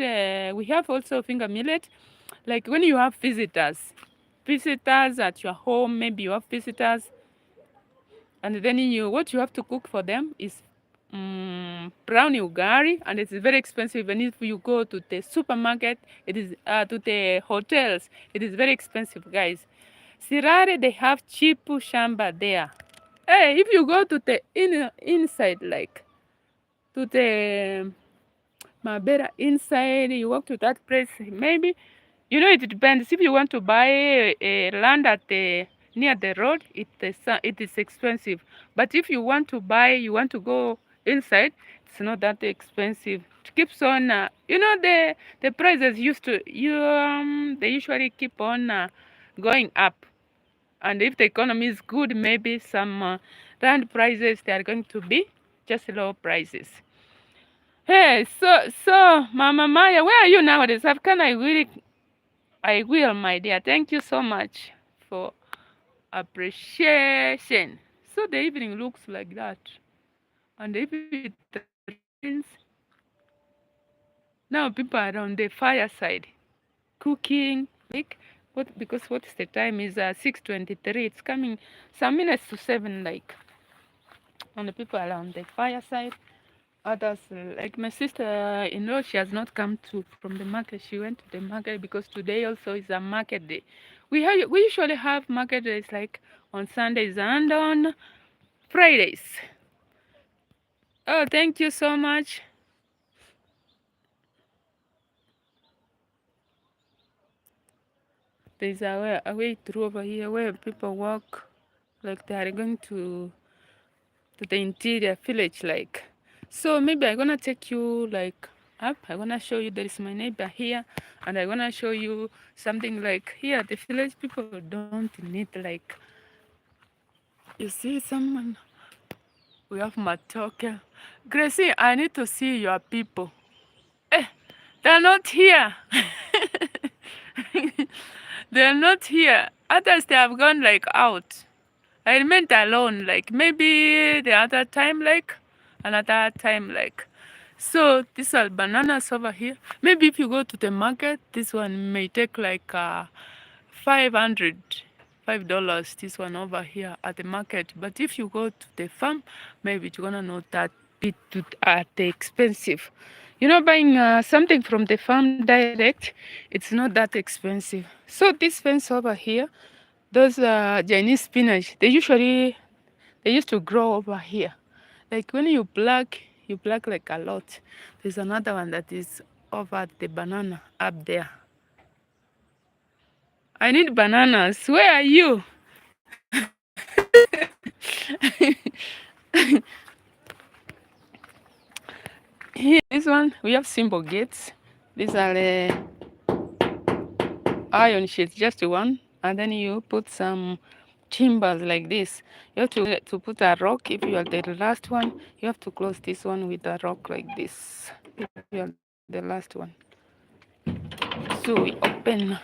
We have also finger millet. Like when you have visitors at your home, maybe you have visitors, and then what you have to cook for them is brown ugari, and it's very expensive. And if you go to the supermarket, it is to the hotels, it is very expensive, guys. Sirare, they have cheap shamba there. Hey, if you go to the inside, like to the Mabera inside, you walk to that place, maybe, it depends. If you want to buy a land at the near the road, it is expensive. But if you want to go inside, it's not that expensive. It keeps on, the prices they usually keep on going up. And if the economy is good, maybe some land prices, they are going to be just low prices. Hey, so Mama Maya, where are you nowadays? How can I will, my dear. Thank you so much for appreciation. So the evening looks like that. And if it rains, now people are on the fireside cooking. Like, what is the time? Is 6:23. It's coming some minutes to 7, like. And the people are on the fireside. Others, like my sister-in-law, she has not come from the market. She went to the market because today also is a market day. We usually have market days like on Sundays and on Fridays. Oh, thank you so much. There's a way through over here where people walk like they are going to the interior village, like. So maybe I'm gonna take you like up. I'm gonna show you there is my neighbor here, and I'm gonna show you something like here. The village people don't need like, you see someone. We have Matoke. Gracie, I need to see your people. Eh, they're not here. They're not here. Others, they have gone like out. I remained alone, like maybe the other time, like another time, like. So these are bananas over here. Maybe if you go to the market, this one may take like $5. This one over here at the market. But if you go to the farm, maybe it's gonna not that bit expensive. Buying something from the farm direct, it's not that expensive. So this fence over here, those Chinese spinach, they used to grow over here. Like when you pluck like a lot. There's another one that is over the banana up there. I need bananas. Where are you? Here, this one, we have simple gates. These are iron sheets, just one. And then you put some timbers like this. You have to put a rock. If you are the last one, you have to close this one with a rock like this. If you are the last one. So we open.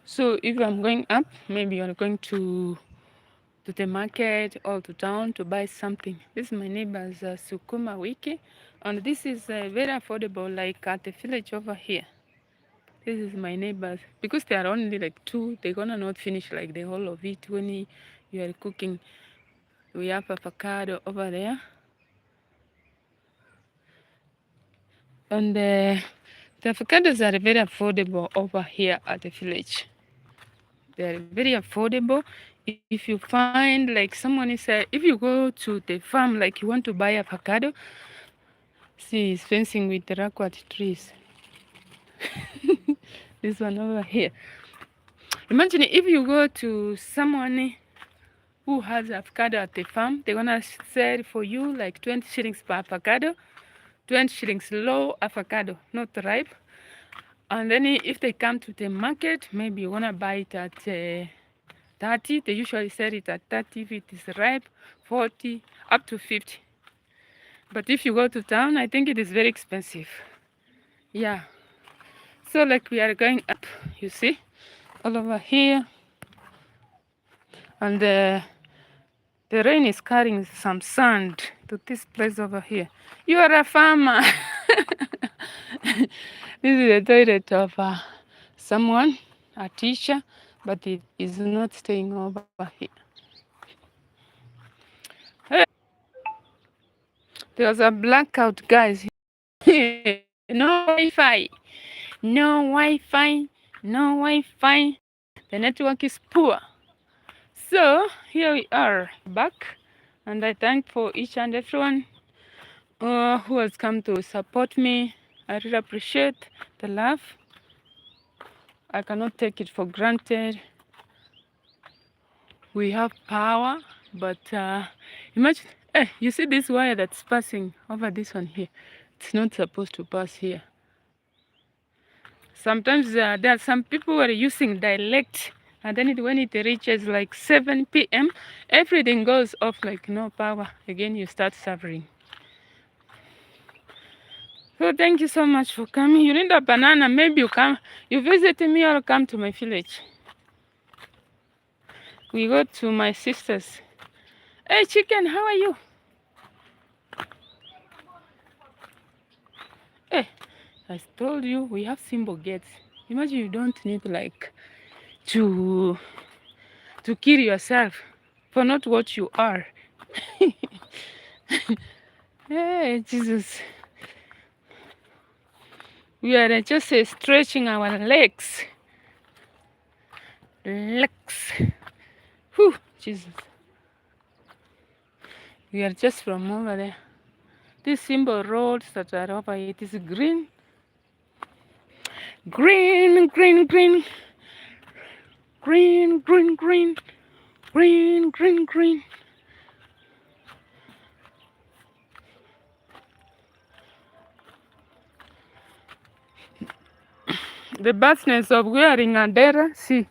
So if I'm going up, maybe you're going to the market or to town to buy something. This is my neighbor's Sukuma wiki. And this is very affordable, like at the village over here. This is my neighbors. Because they are only like two, they're gonna not finish like the whole of it when you are cooking. We have avocado over there. And the avocados are very affordable over here at the village. They are very affordable. If you find like someone is, if you go to the farm, like you want to buy avocado, see, it's fencing with the ragweed trees. This one over here. Imagine if you go to someone who has avocado at the farm, they're gonna sell for you like 20 shillings per avocado, 20 shillings low avocado, not ripe. And then if they come to the market, maybe you wanna buy it at 30. They usually sell it at 30 if it is ripe, 40, up to 50. But if you go to town, I think it is very expensive. Yeah. So like we are going up, you see, all over here. And the rain is carrying some sand to this place over here. You are a farmer. This is the toilet of someone, a teacher, but it is not staying over here. There was a blackout, guys. No Wi-Fi. No Wi-Fi. No Wi-Fi. The network is poor. So here we are back, and I thank for each and everyone who has come to support me. I really appreciate the love. I cannot take it for granted. We have power, but imagine, you see this wire that's passing over this one here. It's not supposed to pass here. Sometimes there are some people who are using dialect, and then when it reaches like 7 p.m., everything goes off like no power. Again, you start suffering. So thank you so much for coming. You need a banana, maybe you visit me or come to my village. We go to my sister's. Hey chicken, how are you? Hey, I told you we have simple gates. Imagine you don't need like to kill yourself for not what you are. Hey, Jesus. We are just stretching our legs. Legs. Whew, Jesus. We are just from over there. These simple roads that are over here, it is green. Green, green, green. Green, green, green. Green, green, green. The badness of wearing a dera, see,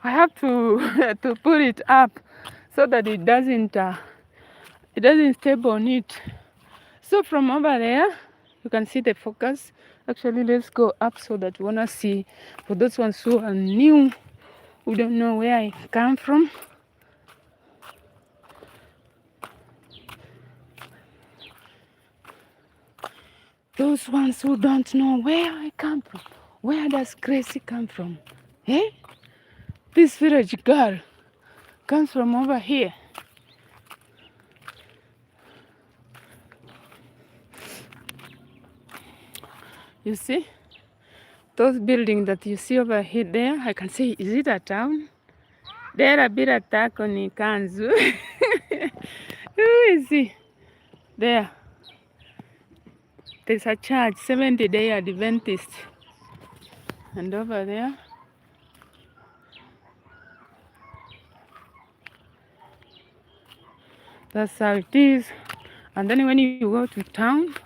I have to to put it up so that it doesn't step on it. So from over there, you can see the focus. Actually, let's go up so that you wanna see. For those ones who are new, who don't know where I come from. Those ones who don't know where I come from. Where does Gracie come from? Eh? This village girl comes from over here. You see? Those buildings that you see over here there, I can say, is it a town? There a bit attack on Kanzu. Who is he? There. There's a church, 70-day Adventist. And over there, that's how it is. And then when you go to town,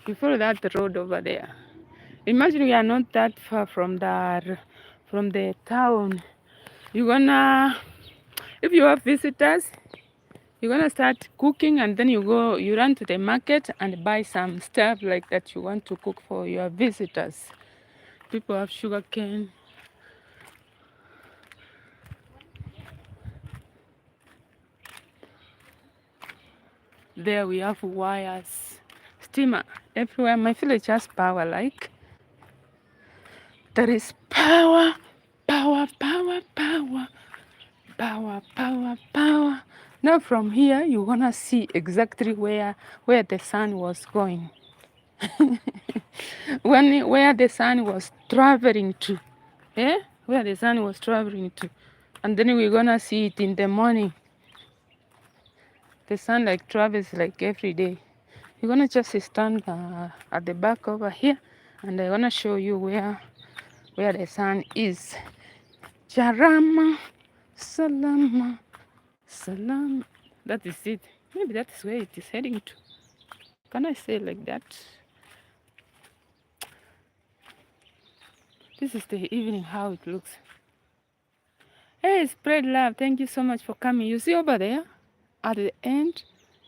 you follow that road over there. Imagine we are not that far from the town. You're gonna, if you have visitors, you're gonna start cooking, and then you run to the market and buy some stuff like that you want to cook for your visitors. People have sugar cane. There we have wires, steamer everywhere. My village has power, like there is power, power, power, power, power, power, power. Now from here you're gonna see exactly where the sun was going. Where the sun was traveling to. Yeah? Where the sun was traveling to. And then we're gonna see it in the morning. The sun like travels like every day. You're gonna just stand at the back over here, and I'm gonna show you where the sun is. Jarama, salama, salam. That is it. Maybe that is where it is heading to. Can I say like that? This is the evening, how it looks. Hey, spread love. Thank you so much for coming. You see over there at the end,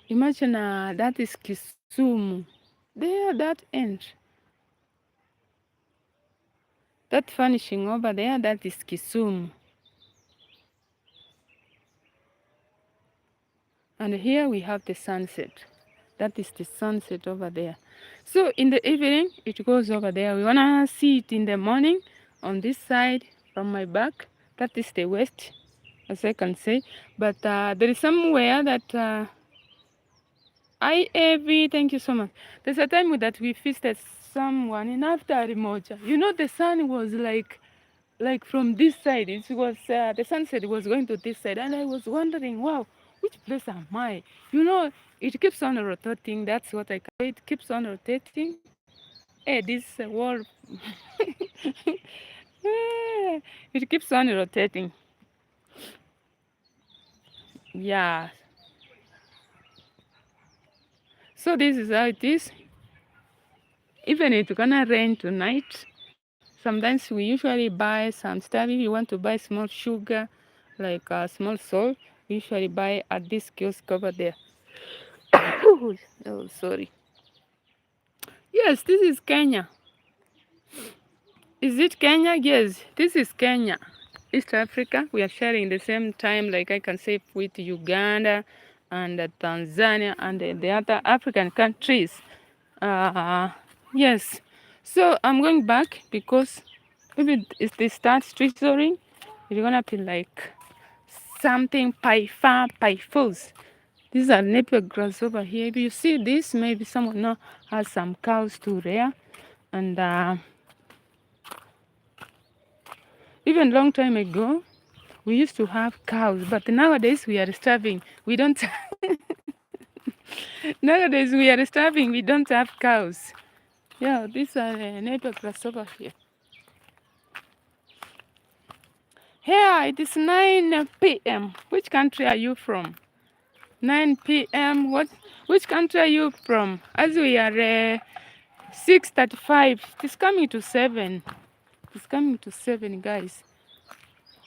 imagine that is Kisumu. There, that end. That furnishing over there, that is Kisumu. And here we have the sunset. That is the sunset over there. So in the evening, it goes over there. We wanna see it in the morning on this side from my back. That is the west, as I can say. But there is somewhere that thank you so much. There's a time that we visited someone in after Rimoja. You know, the sun was like from this side. It was the sunset was going to this side, and I was wondering, wow, which place am I? You know, it keeps on rotating. That's what I can say. It keeps on rotating. Hey, this wall. It keeps on rotating. Yeah. So this is how it is. Even it's gonna rain tonight. Sometimes we usually buy some stuff. If you want to buy small sugar, like small salt, we usually buy at this kiosk over there. Oh, sorry. Yes, this is Kenya. Is it Kenya? Yes, this is Kenya. East Africa. We are sharing the same time, like I can say, with Uganda and Tanzania and the other African countries. Yes. So I'm going back because if they start triggering, it's gonna be like something pie fools. These are napier grass over here. If you see this, maybe someone now has some cows too there. And even long time ago, we used to have cows, but nowadays we are starving. We don't. Nowadays we are starving. We don't have cows. Yeah, these are napier grass over here. Here it is 9 p.m. Which country are you from? 9 p.m. Which country are you from? As we are 6:35. It's coming to 7. It's coming to 7, guys.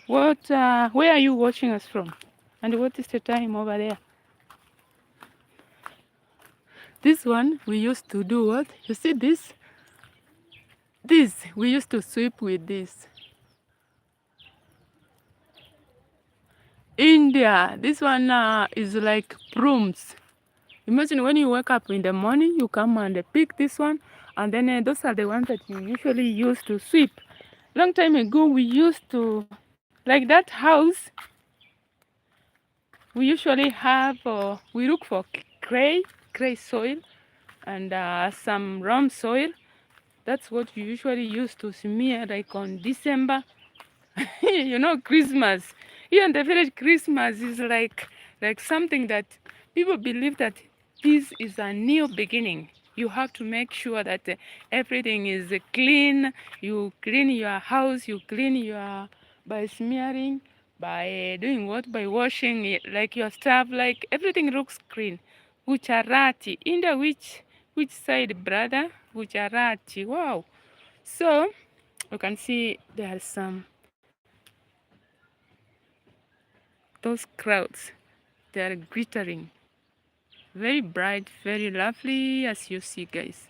Where are you watching us from? And what is the time over there? This one, we used to do what? You see this? This, we used to sweep with this. India, this one is like brooms. Imagine when you wake up in the morning, you come and pick this one, and then those are the ones that you usually use to sweep. Long time ago, we used to, like that house, we usually have, we look for clay soil, and some rum soil. That's what we usually use to smear, like on December. You know, Christmas. Here in the village, Christmas is like something that people believe that this is a new beginning. You have to make sure that everything is clean. You clean your house. You clean your by smearing, by doing what? By washing it, like your stuff. Like everything looks clean. Gujarati. India, which side, brother? Gujarati. Wow. So you can see there are some those crowds. They are glittering, very bright, very lovely, as you see, guys.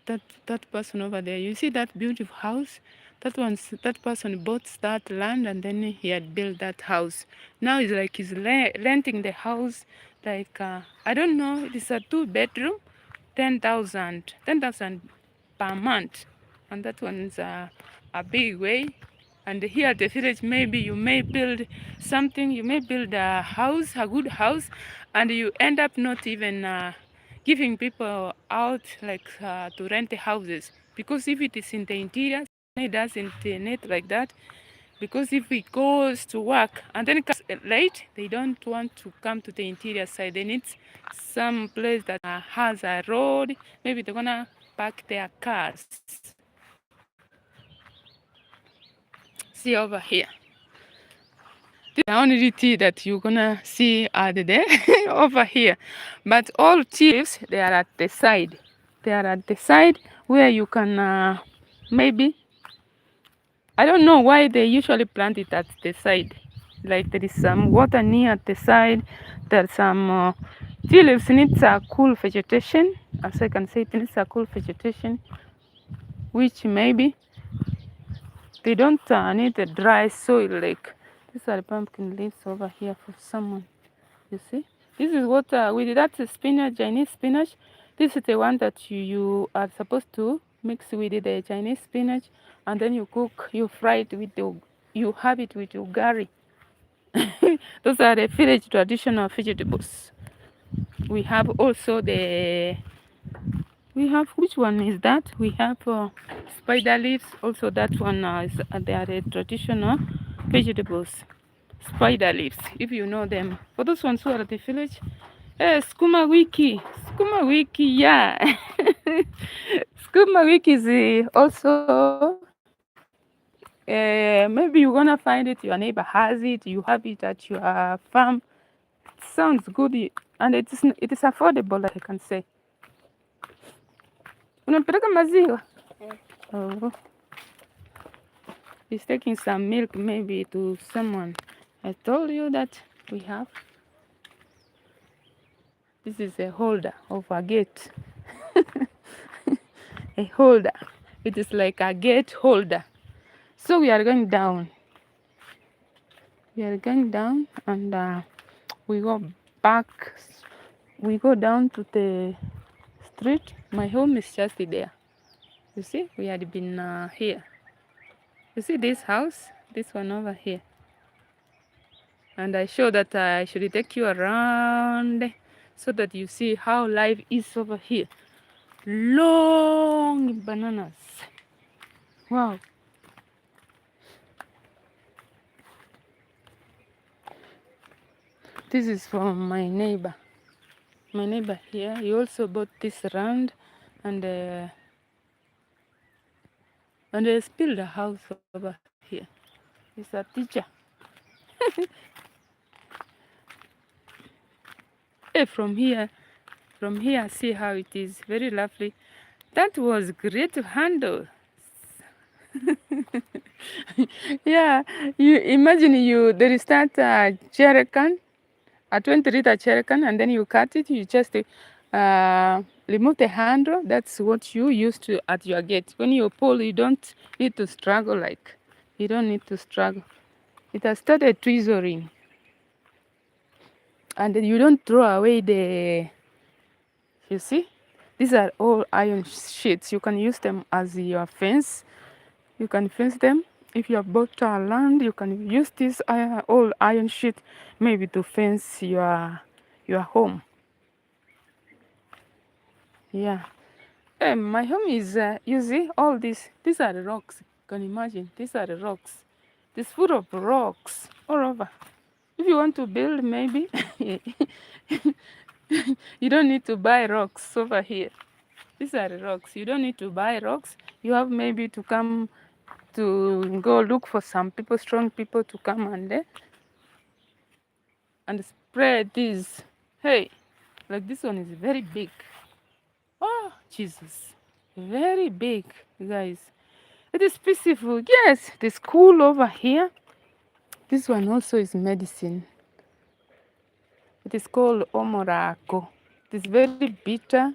That person over there, you see that beautiful house? That person bought that land and then he had built that house. Now it's like he's renting the house Like I don't know, it is a 2 bedroom, 10,000 per month, and that one is a big way. And here at the village, maybe you may build something, you may build a house, a good house, and you end up not even giving people out like to rent the houses, because if it is in the interior, it doesn't net like that. Because if it goes to work and then comes late, they don't want to come to the interior side. They need some place that has a road. Maybe they're gonna park their cars. See over here. This is the only tea that you're gonna see there over here. But all tea leaves, they are at the side. They are at the side where you can maybe, I don't know why they usually plant it at the side. Like there is some water near at the side. There's some tea leaves needs a cool vegetation. As I can say, it needs a cool vegetation, which maybe they don't need a dry soil. Like these are pumpkin leaves over here for someone. You see, this is what we did. That's spinach, Chinese spinach. This is the one that you are supposed to mix with the Chinese spinach, and then you cook, you fry it with the, you have it with ugari. Those are the village traditional vegetables. We have also we have, which one is that? We have spider leaves. Also, that one is they are the traditional vegetables. Spider leaves, if you know them. For those ones who are at the village, skuma wiki, yeah. Skuma wiki is also, maybe you're gonna find it, your neighbor has it, you have it at your farm. It sounds good, and it is affordable, I can say. Unapeleka maziwa? Oh. He's taking some milk maybe to someone. I told you that we have. This is a holder of a gate. A holder. It is like a gate holder. So we are going down. We are going down, and we go back. We go down to the street. My home is just there. You see, we had been here. You see this house? This one over here. And I show that I should take you around so that you see how life is over here. Long bananas. Wow. This is from my neighbor. My neighbor here, he also bought this land, and they built a house over here. He's a teacher. Hey, from here, see how it is. Very lovely. That was great to handle. Yeah, you imagine there is that jerrycan, a 20-liter jerrycan, and then you cut it. You just remove the handle. That's what you use to at your gate. When you pull, you don't need to struggle. Like you don't need to struggle. It has started tweezering, and then you don't throw away the. You see, these are all iron sheets. You can use them as your fence. You can fence them. If you have bought land, you can use this old iron sheet maybe to fence your home. Yeah. My home is, you see, all these are the rocks. You can imagine, these are the rocks. It's full of rocks all over. If you want to build, maybe, you don't need to buy rocks over here. These are the rocks. You don't need to buy rocks. You have maybe to come to go look for some people, strong people, to come and spread this. Hey, like this one is very big. Oh, Jesus. Very big, guys. It is peaceful. Yes, it is cool over here. This one also is medicine. It is called omorako. It is very bitter.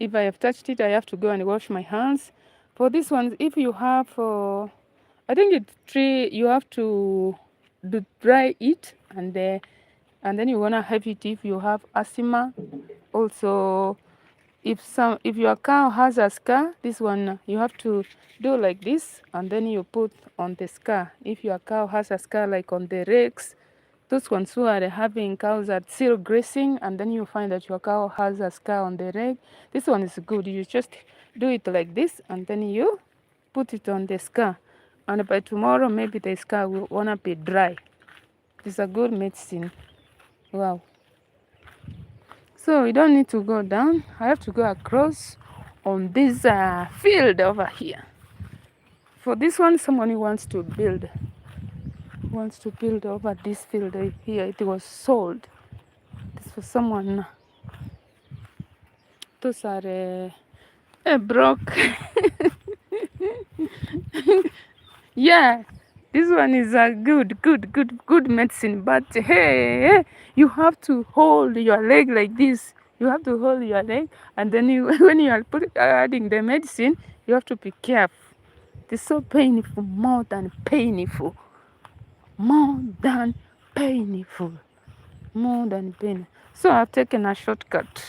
If I have touched it, I have to go and wash my hands. For this one, if you have, I think it's tree, you have to dry it, and And then you wanna have it if you have asthma. Also, if your cow has a scar, this one you have to do like this, and then you put on the scar. If your cow has a scar like on the legs, those ones who are having cows that still grazing, and then you find that your cow has a scar on the leg, this one is good. You just do it like this, and then you put it on the scar, and by tomorrow maybe the scar will wanna be dry. It's a good medicine. Wow. So we don't need to go down. I have to go across on this field over here. For this one, someone wants to build over this field here. It was sold. This for someone. Those are broke. Yeah, this one is a good medicine. But hey, you have to hold your leg like this. You have to hold your leg, and then when you are adding the medicine, you have to be careful. It's so painful, more than painful, more than painful, more than pain. So I've taken a shortcut.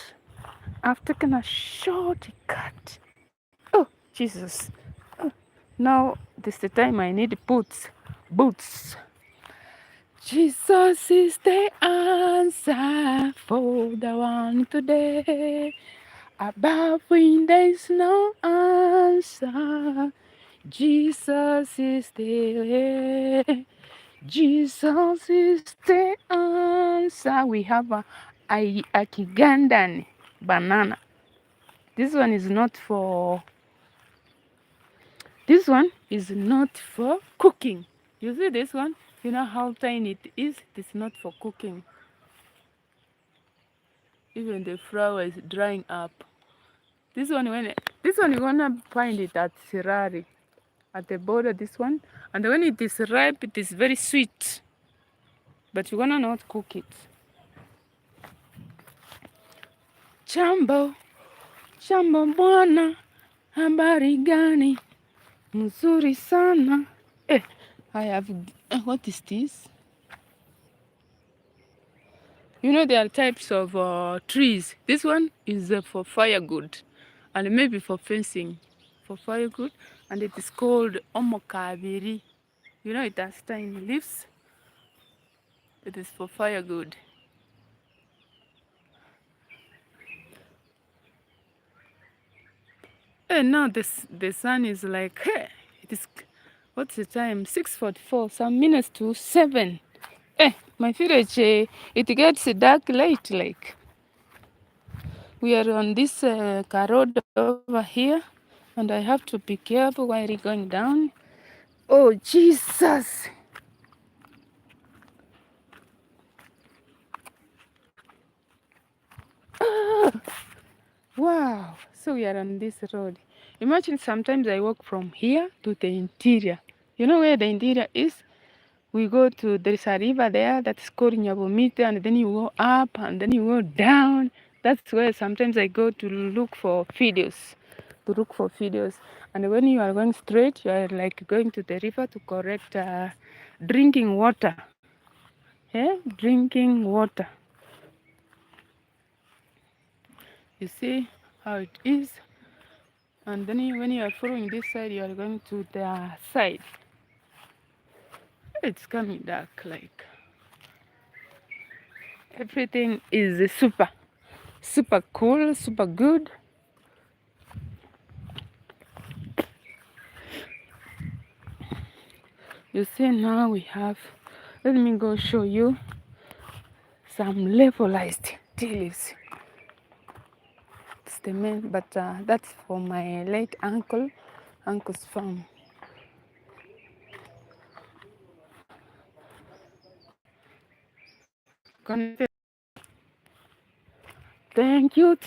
Oh, Jesus. Now this is the time I need boots. Jesus is the answer for the one today. Above when there is no answer, Jesus is the way. Jesus is the answer. We have a Kigandan banana. This one is not for cooking. You see this one? You know how tiny it is? It's not for cooking. Even the flower is drying up. This one you're gonna find it at Sirari, at the border, this one. And when it is ripe, it is very sweet. But you're gonna not cook it. Chambo bwana, habari gani? Mzuri sana. I have, what is this? You know there are types of trees. This one is for firewood, and maybe for fencing, for firewood, and it is called omokabiri. You know it has tiny leaves. It is for firewood. And now the sun is like, hey, it is, what's the time? 6:44, some minutes to 7. My village, it gets dark late, like. We are on this car road over here, and I have to be careful while going down. Oh, Jesus! Wow! So we are on this road. Imagine sometimes I walk from here to the interior. You know where the interior is? We go to, there's a river there that's called Nyabomite, and then you go up, and then you go down. That's where sometimes I go to look for videos. And when you are going straight, you are like going to the river to collect drinking water. Drinking water. You see how it is. And then when you are following this side, you are going to the side. It's coming dark, like. Everything is super cool, super good. You see, now we have, let me go show you some levelized tea leaves. It's the main, but that's for my late uncle's farm. Thank you.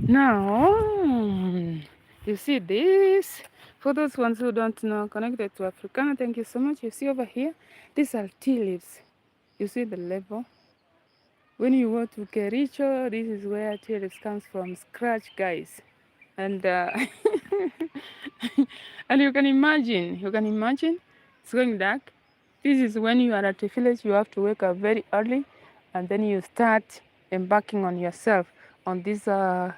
Now, you see this? For those ones who don't know, connected to Africana, thank you so much. You see over here, these are tea leaves. You see the level? When you go to Kericho, this is where tulips comes from scratch, guys. And and you can imagine, it's going dark. This is when you are at a village, you have to wake up very early, and then you start embarking on yourself on this on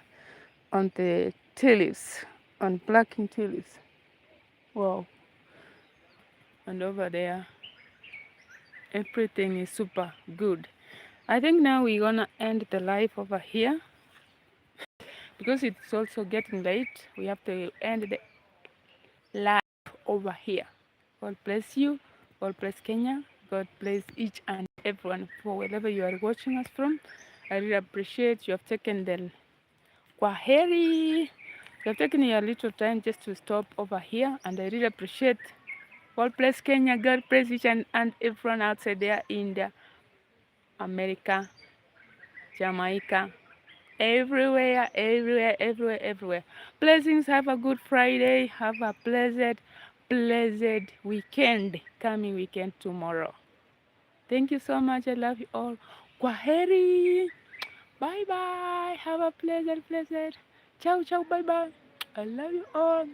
the tulips, on plucking tulips. Wow! And over there, everything is super good. I think now we're gonna end the live over here because it's also getting late. We have to end the live over here. God bless you. God bless Kenya. God bless each and everyone for wherever you are watching us from. I really appreciate you have taken the kwaheri. You have taken your little time just to stop over here, and I really appreciate. God bless Kenya. God bless each and everyone outside there in the America, Jamaica, everywhere, everywhere, everywhere, everywhere. Blessings. Have a good Friday. Have a blessed weekend. Coming weekend tomorrow. Thank you so much. I love you all. Kwaheri. Bye bye. Have a blessed. Ciao, ciao. Bye bye. I love you all.